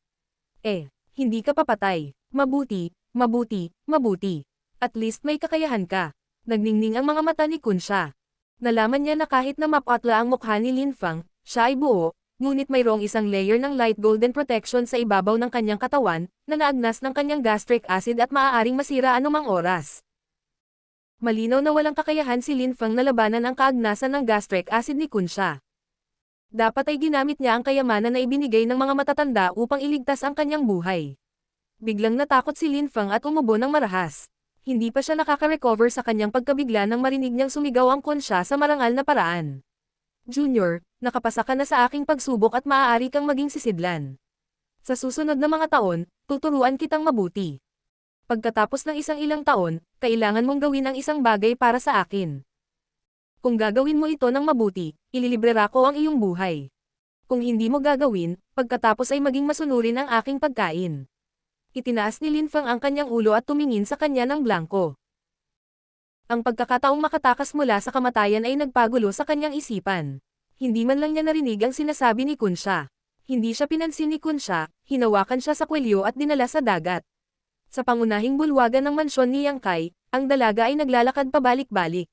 Hindi ka papatay. Mabuti, mabuti, mabuti. At least may kakayahan ka. Nagningning ang mga mata ni Kunsha. Nalaman niya na kahit na mapatla ang mukha ni Linfang, siya ay buo, ngunit mayroong isang layer ng light golden protection sa ibabaw ng kanyang katawan, na naagnas ng kanyang gastric acid at maaaring masira anumang oras. Malinaw na walang kakayahan si Linfang na labanan ang kaagnasan ng gastric acid ni Kunsha. Dapat ay ginamit niya ang kayamanan na ibinigay ng mga matatanda upang iligtas ang kanyang buhay. Biglang natakot si Linfang at umubo ng marahas. Hindi pa siya nakaka-recover sa kanyang pagkabigla nang marinig niyang sumigaw ang Kunsha sa marangal na paraan. "Junior, nakapasa ka na sa aking pagsubok at maaari kang maging sisidlan. Sa susunod na mga taon, tuturuan kitang mabuti. Pagkatapos ng ilang taon, kailangan mong gawin ang isang bagay para sa akin. Kung gagawin mo ito ng mabuti, ililibrera ko ang iyong buhay. Kung hindi mo gagawin, pagkatapos ay maging masunurin ang aking pagkain." Itinaas ni Linfang ang kanyang ulo at tumingin sa kanya ng blanko. Ang pagkakataong makatakas mula sa kamatayan ay nagpagulo sa kanyang isipan. Hindi man lang niya narinig ang sinasabi ni Kunsha. Hindi siya pinansin ni Kunsha, hinawakan siya sa kwelyo at dinala sa dagat. Sa pangunahing bulwagan ng mansyon ni Yang Kai, ang dalaga ay naglalakad pabalik-balik.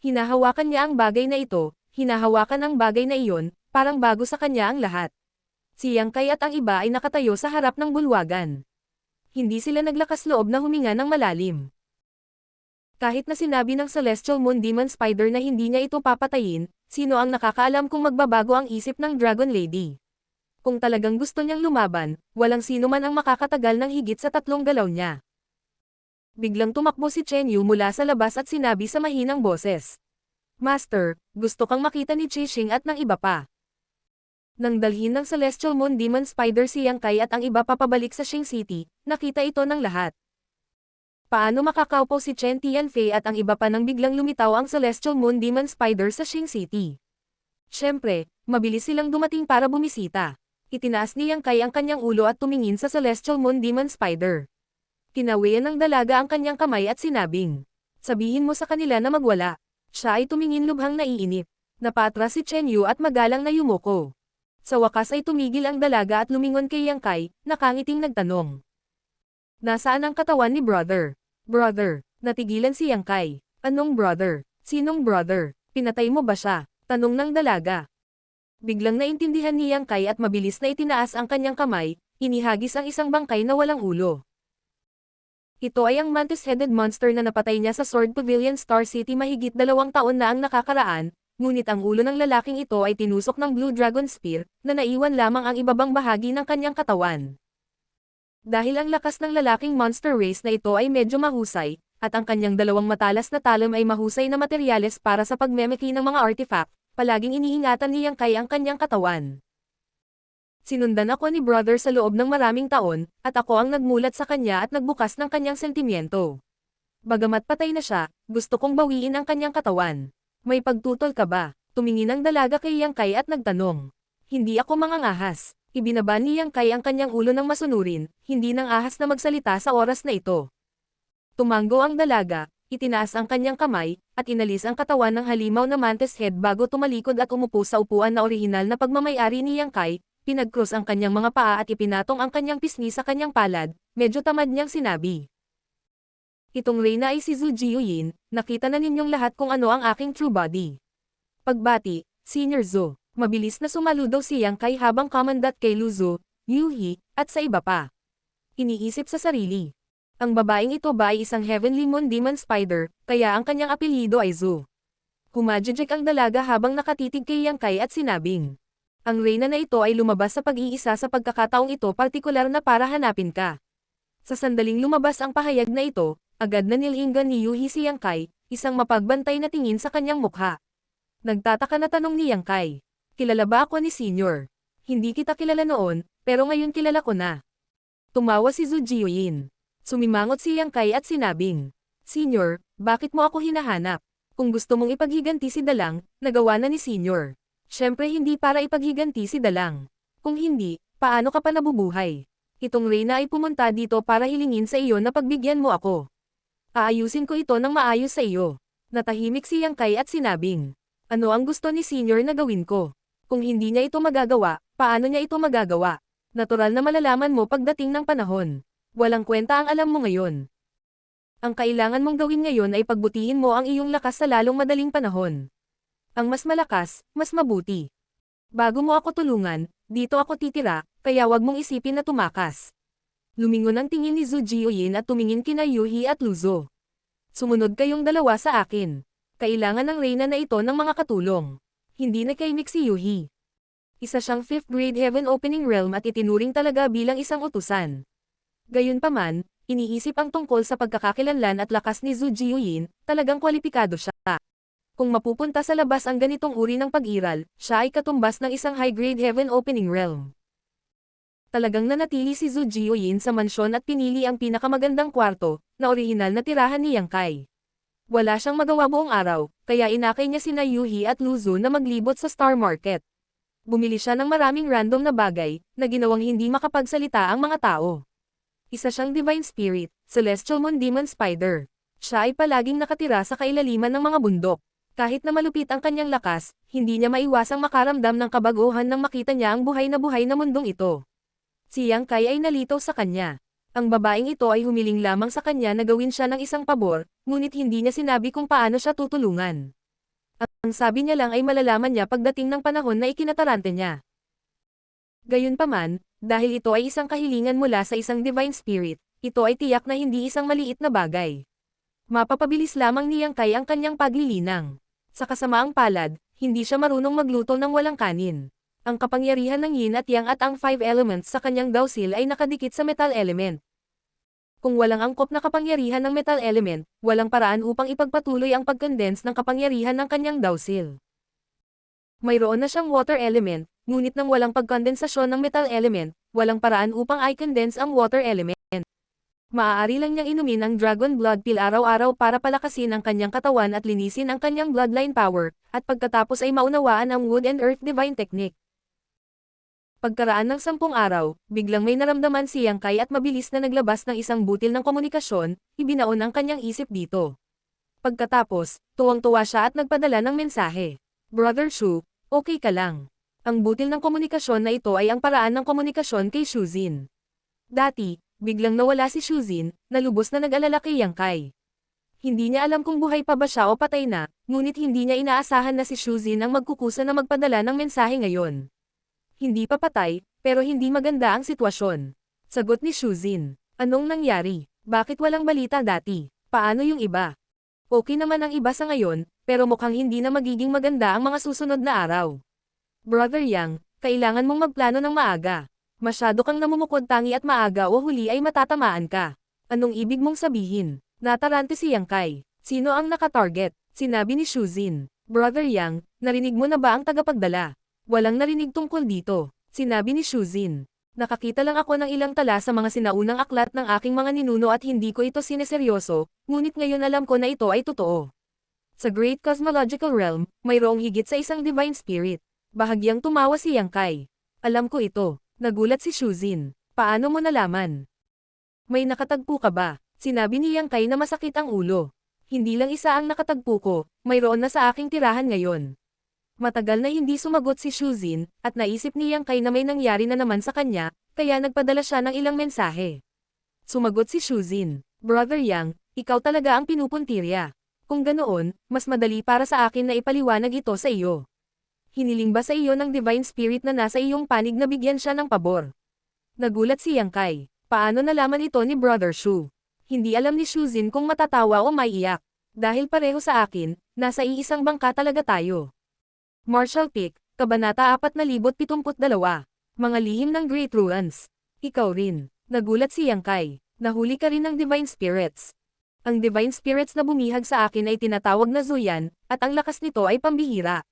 Hinahawakan niya ang bagay na ito, hinahawakan ang bagay na iyon, parang bago sa kanya ang lahat. Si Yang Kai at ang iba ay nakatayo sa harap ng bulwagan. Hindi sila naglakas loob na huminga ng malalim. Kahit na sinabi ng Celestial Moon Demon Spider na hindi niya ito papatayin, sino ang nakakaalam kung magbabago ang isip ng Dragon Lady? Kung talagang gusto niyang lumaban, walang sino man ang makakatagal ng higit sa 3 galaw niya. Biglang tumakbo si Chen Yu mula sa labas at sinabi sa mahinang boses. Master, gusto kang makita ni Chixing at ng iba pa. Nang dalhin ng Celestial Moon Demon Spider si Yang Kai at ang iba papabalik sa Xing City, nakita ito ng lahat. Paano makakaupo si Chen Tianfei at ang iba pa nang biglang lumitaw ang Celestial Moon Demon Spider sa Xing City? Siyempre, mabilis silang dumating para bumisita. Itinaas ni Yang Kai ang kanyang ulo at tumingin sa Celestial Moon Demon Spider. Kinawian ng dalaga ang kanyang kamay at sinabing, sabihin mo sa kanila na magwala. Siya ay tumingin lubhang naiinip. Napatras si Chen Yu at magalang na yumuko. Sa wakas ay tumigil ang dalaga at lumingon kay Yang Kai, nakangiting nagtanong. Nasaan ang katawan ni brother? Brother, natigilan si Yang Kai. Anong brother? Sinong brother? Pinatay mo ba siya? Tanong ng dalaga. Biglang naintindihan ni Yang Kai at mabilis na itinaas ang kanyang kamay, inihagis ang isang bangkay na walang ulo. Ito ay ang mantis-headed monster na napatay niya sa Sword Pavilion Star City mahigit 2 taon na ang nakakaraan, ngunit ang ulo ng lalaking ito ay tinusok ng Blue Dragon Spear, na naiwan lamang ang ibabang bahagi ng kanyang katawan. Dahil ang lakas ng lalaking monster race na ito ay medyo mahusay, at ang kanyang 2 matalas na talon ay mahusay na materyales para sa pagmemeki ng mga artifact, palaging iniingatan ni Yang Kai ang kanyang katawan. Sinundan ako ni brother sa loob ng maraming taon, at ako ang nagmulat sa kanya at nagbukas ng kanyang sentimiento. Bagamat patay na siya, gusto kong bawiin ang kanyang katawan. May pagtutol ka ba? Tumingin ang dalaga kay Yang Kai at nagtanong. Hindi ako mangangahas. Ibinaba ni Yang Kai ang kanyang ulo ng masunurin, hindi nang ahas na magsalita sa oras na ito. Tumanggo ang dalaga, itinaas ang kanyang kamay, at inalis ang katawan ng halimaw na mantis head bago tumalikod at umupo sa upuan na orihinal na pagmamayari ni Yang Kai. Pinag-cross ang kanyang mga paa at ipinatong ang kanyang pisngi sa kanyang palad, medyo tamad niyang sinabi. Itong reyna ay si Zhu Jiuyin, nakita na ninyong lahat kung ano ang aking true body. Pagbati, Senior Zhu, mabilis na sumaludaw si Yang Kai habang commandant kay Lu Zhu, Yu He, at sa iba pa. Iniisip sa sarili. Ang babaeng ito ba ay isang Heavenly Moon Demon Spider, kaya ang kanyang apelyido ay Zhu. Humajijik ang dalaga habang nakatitig kay Yang Kai at sinabing. Ang reyna na ito ay lumabas sa pag-iisa sa pagkakataong ito partikular na para hanapin ka. Sa sandaling lumabas ang pahayag na ito, agad na nilinggan ni Yuhi si Yang Kai, isang mapagbantay na tingin sa kanyang mukha. Nagtataka na tanong ni Yang Kai. Kilala ba ako ni Senior? Hindi kita kilala noon, pero ngayon kilala ko na. Tumawa si Zhu Jiuyin. Sumimangot si Yang Kai at sinabing, Senior, bakit mo ako hinahanap? Kung gusto mong ipaghiganti si Dalang, nagawa na ni Senior. Siyempre hindi para ipaghiganti si Dalang. Kung hindi, paano ka pa nabubuhay? Itong reyna ay pumunta dito para hilingin sa iyo na pagbigyan mo ako. Aayusin ko ito ng maayos sa iyo. Natahimik si Yang Kai at sinabing, ano ang gusto ni Senior na gawin ko? Kung hindi niya ito magagawa, paano niya ito magagawa? Natural na malalaman mo pagdating ng panahon. Walang kwenta ang alam mo ngayon. Ang kailangan mong gawin ngayon ay pagbutihin mo ang iyong lakas sa lalong madaling panahon. Ang mas malakas, mas mabuti. Bago mo ako tulungan, dito ako titira, kaya wag mong isipin na tumakas. Lumingon ang tingin ni Zhu Jiuyin at tumingin kina Yuhi at Lu Zhu. Sumunod kayong dalawa sa akin. Kailangan ng reyna na ito ng mga katulong. Hindi nakaimik si Yuhi. Isa siyang 5th grade heaven opening realm at itinuring talaga bilang isang utusan. Gayunpaman, iniisip ang tungkol sa pagkakakilanlan at lakas ni Zhu Jiuyin, talagang kwalipikado siya. Kung mapupunta sa labas ang ganitong uri ng pag-iral, siya ay katumbas ng isang high-grade heaven opening realm. Talagang nanatili si Zhu Jiuyin sa mansyon at pinili ang pinakamagandang kwarto, na orihinal na tirahan ni Yang Kai. Wala siyang magawa buong araw, kaya inakay niya sina Yuhi at Lu Zhu na maglibot sa Star Market. Bumili siya ng maraming random na bagay, na ginawang hindi makapagsalita ang mga tao. Isa siyang Divine Spirit, Celestial Moon Demon Spider. Siya ay palaging nakatira sa kailaliman ng mga bundok. Kahit na malupit ang kanyang lakas, hindi niya maiwasang makaramdam ng kabaguhan nang makita niya ang buhay na mundong ito. Si Yang Kai ay nalitaw sa kanya. Ang babaeng ito ay humiling lamang sa kanya na gawin siya ng isang pabor, ngunit hindi niya sinabi kung paano siya tutulungan. Ang sabi niya lang ay malalaman niya pagdating ng panahon na ikinatarante niya. Gayunpaman, dahil ito ay isang kahilingan mula sa isang divine spirit, ito ay tiyak na hindi isang maliit na bagay. Mapapabilis lamang ni Yang Kai ang kanyang paglilinang. Sa kasamaang palad, hindi siya marunong magluto ng walang kanin. Ang kapangyarihan ng yin at yang at ang 5 elements sa kanyang dawsil ay nakadikit sa metal element. Kung walang angkop na kapangyarihan ng metal element, walang paraan upang ipagpatuloy ang pag-condense ng kapangyarihan ng kanyang dawsil. Mayroon na siyang water element, ngunit nang walang pagkondensasyon ng metal element, walang paraan upang i-condense ang water element. Maaari lang niyang inumin ang Dragon Blood Pill araw-araw para palakasin ang kanyang katawan at linisin ang kanyang bloodline power, at pagkatapos ay maunawaan ang Wood and Earth Divine Technique. Pagkaraan ng 10 araw, biglang may naramdaman si Yang Kai at mabilis na naglabas ng isang butil ng komunikasyon, ibinaon ang kanyang isip dito. Pagkatapos, tuwang-tuwa siya at nagpadala ng mensahe. Brother Shu, okay ka lang. Ang butil ng komunikasyon na ito ay ang paraan ng komunikasyon kay Shuzin. Dati, biglang nawala si Shuzin, na lubos na nag-alala kay Yang Kai. Hindi niya alam kung buhay pa ba siya o patay na, ngunit hindi niya inaasahan na si Shuzin ang magkukusa na magpadala ng mensahe ngayon. Hindi pa patay, pero hindi maganda ang sitwasyon. Sagot ni Shuzin. Anong nangyari? Bakit walang balita dati? Paano yung iba? Okay naman ang iba sa ngayon, pero mukhang hindi na magiging maganda ang mga susunod na araw. Brother Yang, kailangan mong magplano ng maaga. Masyado kang namumukod tangi at maaga o huli ay matatamaan ka. Anong ibig mong sabihin? Natarante si Yang Kai. Sino ang nakatarget? Sinabi ni Shuzin. Brother Yang, narinig mo na ba ang tagapagdala? Walang narinig tungkol dito, sinabi ni Shuzin. Nakakita lang ako ng ilang tala sa mga sinaunang aklat ng aking mga ninuno at hindi ko ito sineseryoso, ngunit ngayon alam ko na ito ay totoo. Sa Great Cosmological Realm, mayroong higit sa isang divine spirit. Bahagyang tumawa si Yang Kai. Alam ko ito. Nagulat si Shuzin. Paano mo nalaman? May nakatagpo ka ba? Sinabi ni Yang Kai na masakit ang ulo. Hindi lang isa ang nakatagpo ko, mayroon na sa aking tirahan ngayon. Matagal na hindi sumagot si Shuzin, at naisip ni Yang Kai na may nangyari na naman sa kanya, kaya nagpadala siya ng ilang mensahe. Sumagot si Shuzin. Brother Yang, ikaw talaga ang pinupuntirya. Kung ganoon, mas madali para sa akin na ipaliwanag ito sa iyo. Hiniling ba sa iyo ng Divine Spirit na nasa iyong panig na bigyan siya ng pabor? Nagulat si Yang Kai. Paano nalaman ito ni Brother Shu? Hindi alam ni Shuzin kung matatawa o maiiyak. Dahil pareho sa akin, nasa iisang bangka talaga tayo. Marshall Peak, Kabanata 4072. Mga lihim ng Great Ruins. Ikaw rin. Nagulat si Yang Kai. Nahuli ka rin ng Divine Spirits. Ang Divine Spirits na bumihag sa akin ay tinatawag na Zuyan, at ang lakas nito ay pambihira.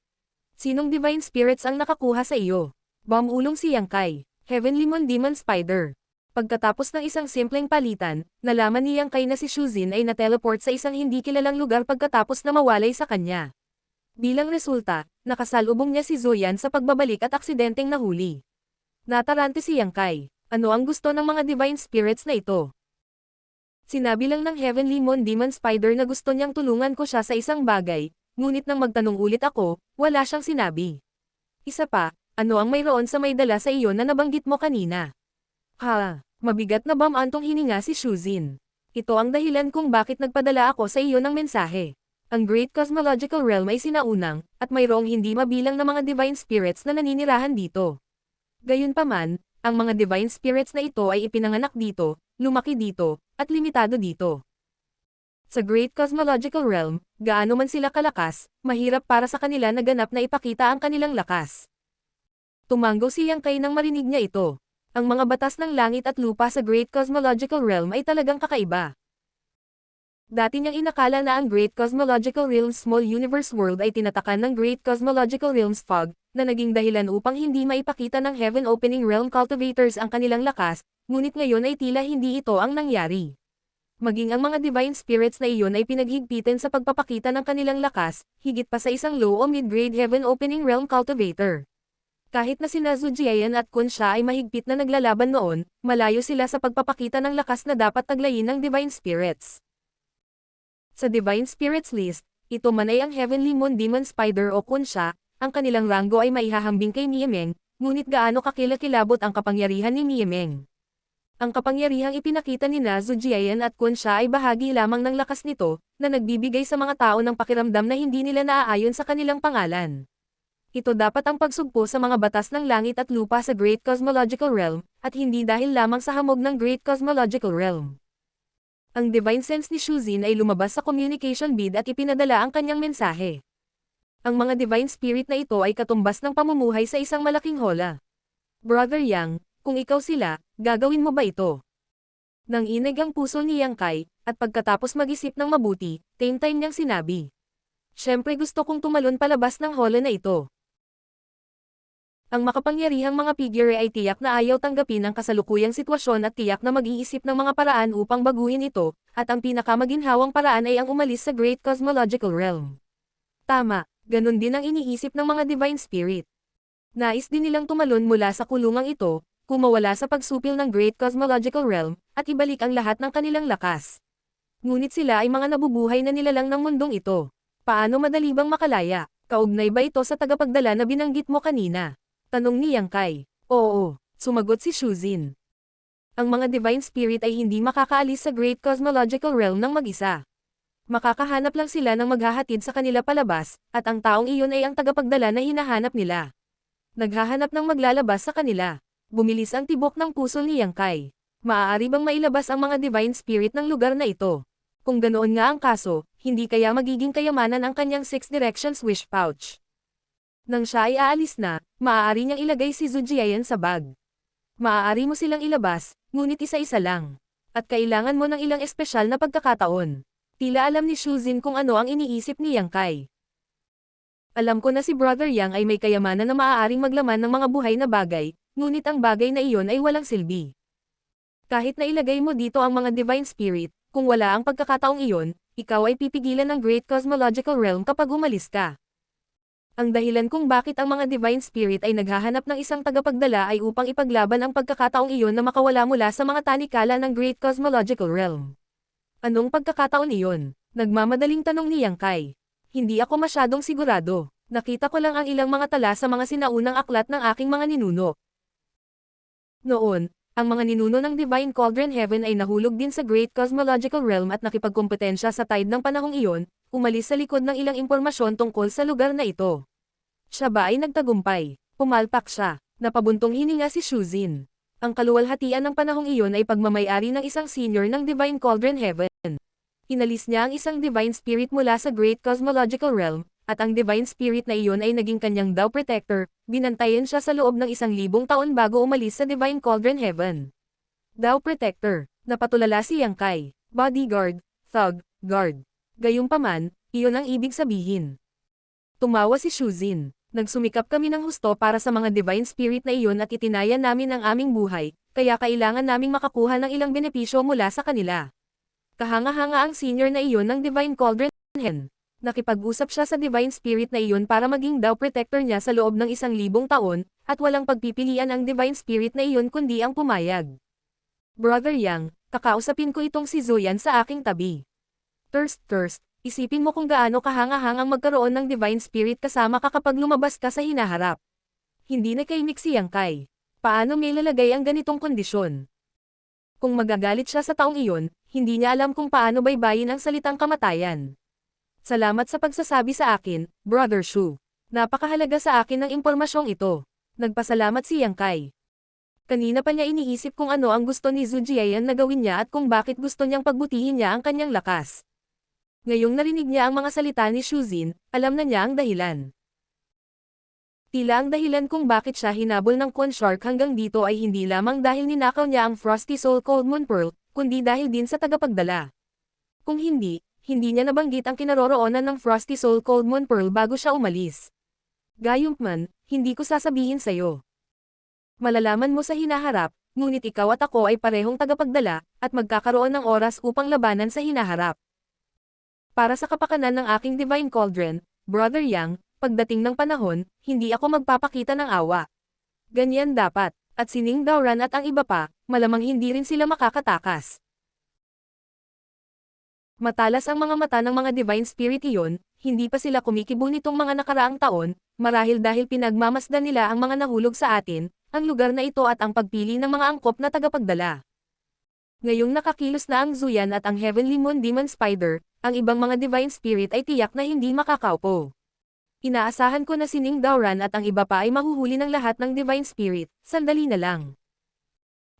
Sinong Divine Spirits ang nakakuha sa iyo? Bumulong si Yang Kai. Heavenly Moon Demon Spider. Pagkatapos ng isang simpleng palitan, nalaman ni Yang Kai na si Shuzin ay na-teleport sa isang hindi kilalang lugar pagkatapos na mawalay sa kanya. Bilang resulta, nakasalubong niya si Zoyan sa pagbabalik at aksidenteng nahuli. Natarante si Yang Kai. Ano ang gusto ng mga Divine Spirits na ito? Sinabi lang ng Heavenly Moon Demon Spider na gusto niyang tulungan ko siya sa isang bagay, ngunit nang magtanong ulit ako, wala siyang sinabi. Isa pa, ano ang mayroon sa may dala sa iyo na nabanggit mo kanina? Ha, mabigat na antong hininga si Shuzin. Ito ang dahilan kung bakit nagpadala ako sa iyo ng mensahe. Ang Great Cosmological Realm ay sinaunang, at mayroong hindi mabilang na mga Divine Spirits na naninirahan dito. Gayunpaman, ang mga Divine Spirits na ito ay ipinanganak dito, lumaki dito, at limitado dito. Sa Great Cosmological Realm, gaano man sila kalakas, mahirap para sa kanila na ganap na ipakita ang kanilang lakas. Tumanggo si Yang Kai nang marinig niya ito. Ang mga batas ng langit at lupa sa Great Cosmological Realm ay talagang kakaiba. Dati niyang inakala na ang Great Cosmological Realms Small Universe World ay tinatakan ng Great Cosmological Realms Fog, na naging dahilan upang hindi maipakita ng Heaven Opening Realm Cultivators ang kanilang lakas, ngunit ngayon ay tila hindi ito ang nangyari. Maging ang mga Divine Spirits na iyon ay pinaghigpitan sa pagpapakita ng kanilang lakas, higit pa sa isang low o mid-grade Heaven Opening Realm Cultivator. Kahit na sina Zujian at Kun siya ay mahigpit na naglalaban noon, malayo sila sa pagpapakita ng lakas na dapat taglayin ng Divine Spirits. Sa Divine Spirits list, ito man ay ang Heavenly Moon Demon Spider o Kun siya, ang kanilang ranggo ay maihahambing kay Miemeng, ngunit gaano kakilakilabot ang kapangyarihan ni Miemeng. Ang kapangyarihang ipinakita ni Zhu Jiayan at Kun Sha ay bahagi lamang ng lakas nito, na nagbibigay sa mga tao ng pakiramdam na hindi nila naaayon sa kanilang pangalan. Ito dapat ang pagsugpo sa mga batas ng langit at lupa sa Great Cosmological Realm, at hindi dahil lamang sa hamog ng Great Cosmological Realm. Ang Divine Sense ni Shuzin ay lumabas sa communication bead at ipinadala ang kanyang mensahe. Ang mga Divine Spirit na ito ay katumbas ng pamumuhay sa isang malaking hola. Brother Yang, kung ikaw sila, gagawin mo ba ito? Nang inig ang puso ni Yang Kai, at pagkatapos mag-isip ng mabuti, time niyang sinabi. Siyempre gusto kong tumalon palabas ng hola na ito. Ang makapangyarihang mga figure ay tiyak na ayaw tanggapin ang kasalukuyang sitwasyon at tiyak na mag-iisip ng mga paraan upang baguhin ito, at ang pinakamaginhawang paraan ay ang umalis sa Great Cosmological Realm. Tama, ganun din ang iniisip ng mga Divine Spirit. Nais din nilang tumalon mula sa kulungang ito, kumawala sa pagsupil ng Great Cosmological Realm, at ibalik ang lahat ng kanilang lakas. Ngunit sila ay mga nabubuhay na nilalang ng mundong ito. Paano madali bang makalaya? Kaugnay ba ito sa tagapagdala na binanggit mo kanina? Tanong ni Yang Kai. Oo, sumagot si Shuzin. Ang mga Divine Spirit ay hindi makakaalis sa Great Cosmological Realm ng mag-isa. Makakahanap lang sila ng maghahatid sa kanila palabas, at ang taong iyon ay ang tagapagdala na hinahanap nila. Naghahanap ng maglalabas sa kanila. Bumilis ang tibok ng puso ni Yang Kai. Maaari bang mailabas ang mga Divine Spirit ng lugar na ito? Kung ganoon nga ang kaso, hindi kaya magiging kayamanan ang kanyang Six Directions Wish Pouch. Nang siya ay aalis na, maaari niyang ilagay si Zhu Jiayan sa bag. Maaari mo silang ilabas, ngunit isa-isa lang. At kailangan mo ng ilang espesyal na pagkakataon. Tila alam ni Shuzin kung ano ang iniisip ni Yang Kai. Alam ko na si Brother Yang ay may kayamanan na maaaring maglaman ng mga buhay na bagay, ngunit ang bagay na iyon ay walang silbi. Kahit na ilagay mo dito ang mga Divine Spirit, kung wala ang pagkakataong iyon, ikaw ay pipigilan ng Great Cosmological Realm kapag umalis ka. Ang dahilan kung bakit ang mga Divine Spirit ay naghahanap ng isang tagapagdala ay upang ipaglaban ang pagkakataong iyon na makawala mula sa mga tanikala ng Great Cosmological Realm. Anong pagkakataon iyon? Nagmamadaling tanong ni Yang Kai. Hindi ako masyadong sigurado. Nakita ko lang ang ilang mga tala sa mga sinaunang aklat ng aking mga ninuno. Noon, ang mga ninuno ng Divine Cauldron Heaven ay nahulog din sa Great Cosmological Realm at nakipagkompetensya sa tide ng panahong iyon, umalis sa likod ng ilang impormasyon tungkol sa lugar na ito. Siya ba ay nagtagumpay? Pumalpak siya. Napabuntong hininga si Shuzin. Ang kaluwalhatian ng panahong iyon ay pagmamayari ng isang senior ng Divine Cauldron Heaven. Inalis niya ang isang Divine Spirit mula sa Great Cosmological Realm, at ang Divine Spirit na iyon ay naging kanyang Dao Protector, binantayan siya sa loob ng 1,000 taon bago umalis sa Divine Cauldron Heaven. Dao Protector, napatulala si Yang Kai, bodyguard, thug, guard. Gayunpaman, iyon ang ibig sabihin. Tumawa si Shuzin. Nagsumikap kami ng husto para sa mga Divine Spirit na iyon at itinaya namin ang aming buhay, kaya kailangan naming makakuha ng ilang benepisyo mula sa kanila. Kahanga-hanga ang senior na iyon ng Divine Cauldron Heaven. Nakipag-usap siya sa Divine Spirit na iyon para maging Dao Protector niya sa loob ng 1,000 taon, at walang pagpipilian ang Divine Spirit na iyon kundi ang pumayag. Brother Yang, kakausapin ko itong si Zoyan sa aking tabi. Thirst, isipin mo kung gaano kahanga-hangang magkaroon ng Divine Spirit kasama ka kapag lumabas ka sa hinaharap. Hindi na kaimik si Yang Kai. Paano may lalagay ang ganitong kondisyon? Kung magagalit siya sa taong iyon, hindi niya alam kung paano baybayin ang salitang kamatayan. Salamat sa pagsasabi sa akin, Brother Shu. Napakahalaga sa akin ng impormasyong ito. Nagpasalamat si Yang Kai. Kanina pa niya iniisip kung ano ang gusto ni Zhu Jiayan na gawin niya at kung bakit gusto niyang pagbutihin niya ang kanyang lakas. Ngayong narinig niya ang mga salita ni Shuzin, alam na niya ang dahilan. Tila ang dahilan kung bakit siya hinabol ng Con Shark hanggang dito ay hindi lamang dahil ninakaw niya ang Frosty Soul Cold Moon Pearl, kundi dahil din sa tagapagdala. Kung hindi niya nabanggit ang kinaroroonan ng Frosty Soul Cold Moon Pearl bago siya umalis. Gayunpaman, hindi ko sasabihin sa'yo. Malalaman mo sa hinaharap, ngunit ikaw at ako ay parehong tagapagdala, at magkakaroon ng oras upang labanan sa hinaharap. Para sa kapakanan ng aking Divine Cauldron, Brother Yang, pagdating ng panahon, hindi ako magpapakita ng awa. Ganyan dapat, at si Ning Daoran at ang iba pa, malamang hindi rin sila makakatakas. Matalas ang mga mata ng mga Divine Spirit iyon, hindi pa sila kumikibo nitong mga nakaraang taon, marahil dahil pinagmamasdan nila ang mga nahulog sa atin, ang lugar na ito at ang pagpili ng mga angkop na tagapagdala. Ngayong nakakilos na ang Zuyan at ang Heavenly Moon Demon Spider, ang ibang mga Divine Spirit ay tiyak na hindi makakaupo. Inaasahan ko na si Ning Daoran at ang iba pa ay mahuhuli ng lahat ng Divine Spirit, sandali na lang.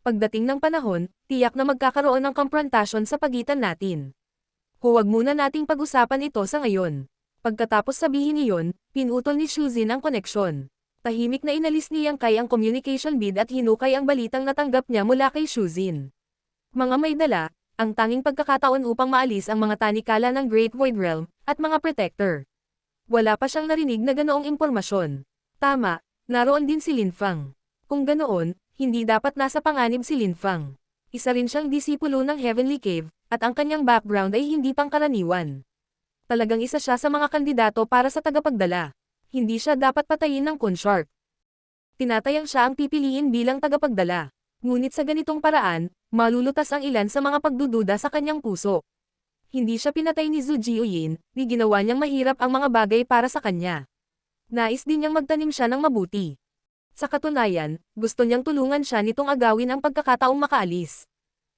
Pagdating ng panahon, tiyak na magkakaroon ng komprontasyon sa pagitan natin. Huwag muna nating pag-usapan ito sa ngayon. Pagkatapos sabihin niyon, pinutol ni Shuzin ang koneksyon. Tahimik na inalis ni Yang Kai ang communication bead at hinukay ang balitang natanggap niya mula kay Shuzin. Mga may dala, ang tanging pagkakataon upang maalis ang mga tanikala ng Great Void Realm, at mga protector. Wala pa siyang narinig na ganoong impormasyon. Tama, naroon din si Lin Fang. Kung ganoon, hindi dapat nasa panganib si Lin Fang. Isa rin siyang disipulo ng Heavenly Cave, at ang kanyang background ay hindi pangkaraniwan. Talagang isa siya sa mga kandidato para sa tagapagdala. Hindi siya dapat patayin ng Conshark. Tinatayang siya ang pipiliin bilang tagapagdala. Ngunit sa ganitong paraan, malulutas ang ilan sa mga pagdududa sa kanyang puso. Hindi siya pinatay ni Zhu Jiuyin, ni ginawa niyang mahirap ang mga bagay para sa kanya. Nais din niyang magtanim siya ng mabuti. Sa katunayan, gusto niyang tulungan siya nitong agawin ang pagkakataong makaalis.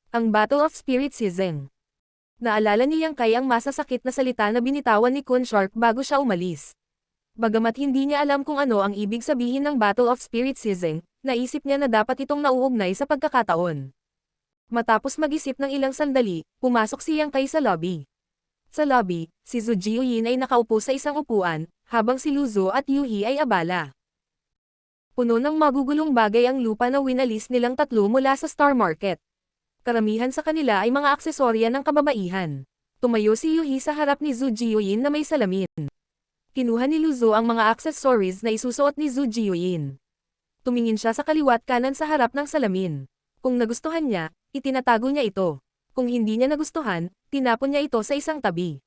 Ang Battle of Spirit Season. Naalala ni Yang Kai ang masasakit na salita na binitawan ni Conshark bago siya umalis. Bagamat hindi niya alam kung ano ang ibig sabihin ng Battle of Spirit Season, naisip niya na dapat itong nauugnay sa pagkakataon. Matapos mag-isip ng ilang sandali, pumasok si Yang Kai sa lobby. Sa lobby, si Zhu Jiuyin ay nakaupo sa isang upuan, habang si Luzo at Yuhi ay abala. Puno ng magugulong bagay ang lupa na winalis nilang tatlo mula sa Star Market. Karamihan sa kanila ay mga aksesorya ng kababaihan. Tumayo si Yuhi sa harap ni Zhu Jiuyin na may salamin. Kinuha ni Luzo ang mga accessories na isusuot ni Zhu Jiuyin. Tumingin siya sa kaliwat kanan sa harap ng salamin. Kung nagustuhan niya, itinatago niya ito. Kung hindi niya nagustuhan, tinapon niya ito sa isang tabi.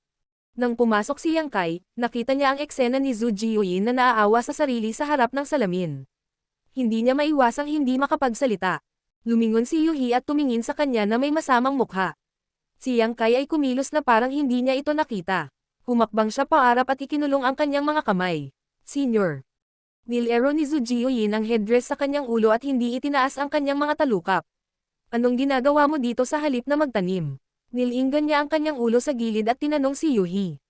Nang pumasok si Yang Kai, nakita niya ang eksena ni Zhu Jiuyin na naaawa sa sarili sa harap ng salamin. Hindi niya maiwasang hindi makapagsalita. Lumingon si Yuhi at tumingin sa kanya na may masamang mukha. Si Yang Kai ay kumilos na parang hindi niya ito nakita. Humakbang siya paarap at ikinulong ang kanyang mga kamay. Senior. Nilero ni Zhu Jiuyin ang headdress sa kanyang ulo at hindi itinaas ang kanyang mga talukap. Anong ginagawa mo dito sa halip na magtanim? Nilinggan niya ang kanyang ulo sa gilid at tinanong si Yuhi.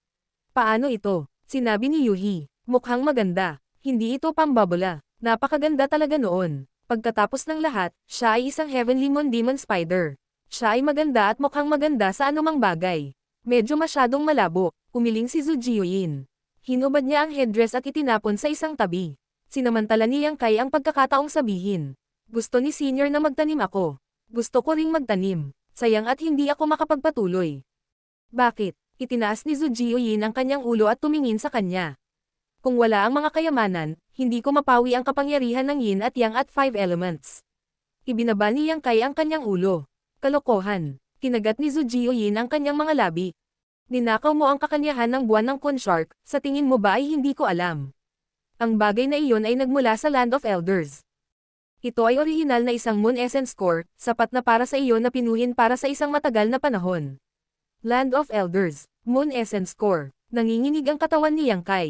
Paano ito? Sinabi ni Yuhi. Mukhang maganda. Hindi ito pambabola. Napakaganda talaga noon. Pagkatapos ng lahat, siya ay isang Heavenly Moon Demon Spider. Siya ay maganda at mukhang maganda sa anumang bagay. Medyo masyadong malabo, umiling si Zhu Jiuyin. Hinubad niya ang headdress at itinapon sa isang tabi. Sinamantala ni Yang Kai ang pagkakataong sabihin. Gusto ni Senior na magtanim ako. Gusto ko ring magtanim. Sayang at hindi ako makapagpatuloy. Bakit? Itinaas ni Zhu Jiuyin ang kanyang ulo at tumingin sa kanya. Kung wala ang mga kayamanan, hindi ko mapawi ang kapangyarihan ng Yin at Yang at 5 elements. Ibinaba ni Yang Kai ang kanyang ulo. Kalokohan. Kinagat ni Zhu Jiuyin ang kanyang mga labi. Ninakaw mo ang kakanyahan ng buwan ng Conshark, sa tingin mo ba ay hindi ko alam? Ang bagay na iyon ay nagmula sa Land of Elders. Ito ay orihinal na isang Moon Essence Core, sapat na para sa iyo na pinuhin para sa isang matagal na panahon. Land of Elders, Moon Essence Core. Nanginginig ang katawan ni Yang Kai.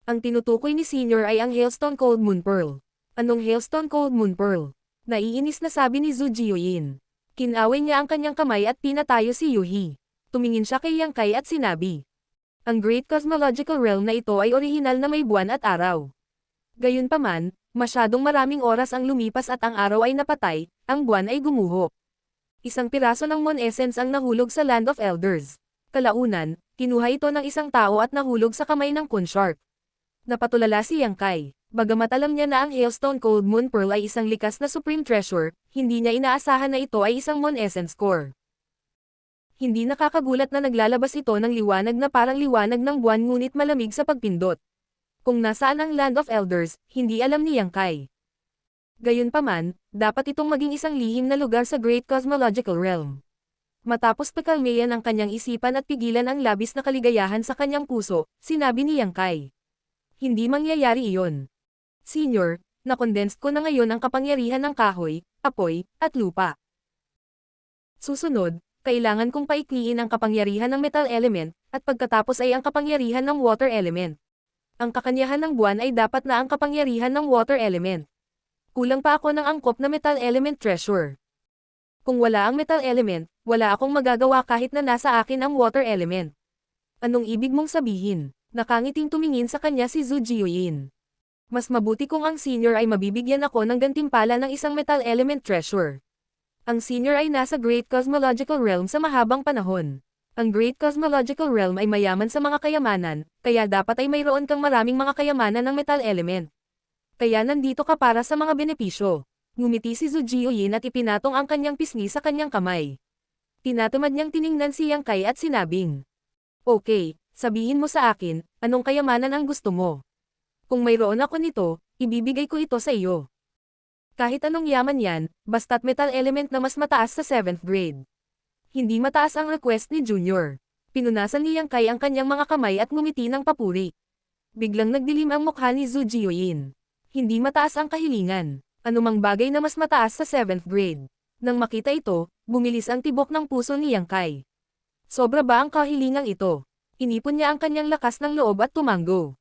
Ang tinutukoy ni Senior ay ang Hailstone Cold Moon Pearl. Anong Hailstone Cold Moon Pearl? Naiinis na sabi ni Zhu Jiuyin. Kinaway niya ang kanyang kamay at pinatayo si Yuhi. Tumingin siya kay Yang Kai at sinabi. Ang Great Cosmological Realm na ito ay orihinal na may buwan at araw. Gayunpaman, masyadong maraming oras ang lumipas at ang araw ay napatay, ang buwan ay gumuho. Isang piraso ng Moon Essence ang nahulog sa Land of Elders. Kalaunan, kinuha ito ng isang tao at nahulog sa kamay ng Conshark. Napatulala si Yang Kai. Bagamat alam niya na ang Hailstone Cold Moon Pearl ay isang likas na Supreme Treasure, hindi niya inaasahan na ito ay isang Moon Essence Core. Hindi nakakagulat na naglalabas ito ng liwanag na parang liwanag ng buwan ngunit malamig sa pagpindot. Kung nasaan ang Land of Elders, hindi alam ni Yang Kai. Gayunpaman, dapat itong maging isang lihim na lugar sa Great Cosmological Realm. Matapos pakalmayan ang kanyang isipan at pigilan ang labis na kaligayahan sa kanyang puso, sinabi ni Yang Kai. Hindi mangyayari iyon. Senior, na-condensed ko na ngayon ang kapangyarihan ng kahoy, apoy, at lupa. Susunod, kailangan kong paikliin ang kapangyarihan ng metal element, at pagkatapos ay ang kapangyarihan ng water element. Ang kakanyahan ng buwan ay dapat na ang kapangyarihan ng water element. Kulang pa ako ng angkop na metal element treasure. Kung wala ang metal element, wala akong magagawa kahit na nasa akin ang water element. Anong ibig mong sabihin? Nakangiting tumingin sa kanya si Zhu Jiuyin. Mas mabuti kung ang senior ay mabibigyan ako ng gantimpala ng isang metal element treasure. Ang senior ay nasa Great Cosmological Realm sa mahabang panahon. Ang Great Cosmological Realm ay mayaman sa mga kayamanan, kaya dapat ay mayroon kang maraming mga kayamanan ng metal element. Kaya nandito ka para sa mga benepisyo. Ngumiti si Zhu Jiuyin at ipinatong ang kanyang pisngi sa kanyang kamay. Tinatamad niyang tiningnan si Yang Kai at sinabing, "Okay, sabihin mo sa akin, anong kayamanan ang gusto mo? Kung mayroon ako nito, ibibigay ko ito sa iyo. Kahit anong yaman yan, basta't metal element na mas mataas sa 7th grade." Hindi mataas ang request ni Junior. Pinunasan ni Yang Kai ang kanyang mga kamay at ngumiti ng papuri. Biglang nagdilim ang mukha ni Zhu Jiuyin. Hindi mataas ang kahilingan. Anumang bagay na mas mataas sa 7th grade. Nang makita ito, bumilis ang tibok ng puso ni Yang Kai. Sobra ba ang kahilingang ito? Inipon niya ang kanyang lakas ng loob at tumango.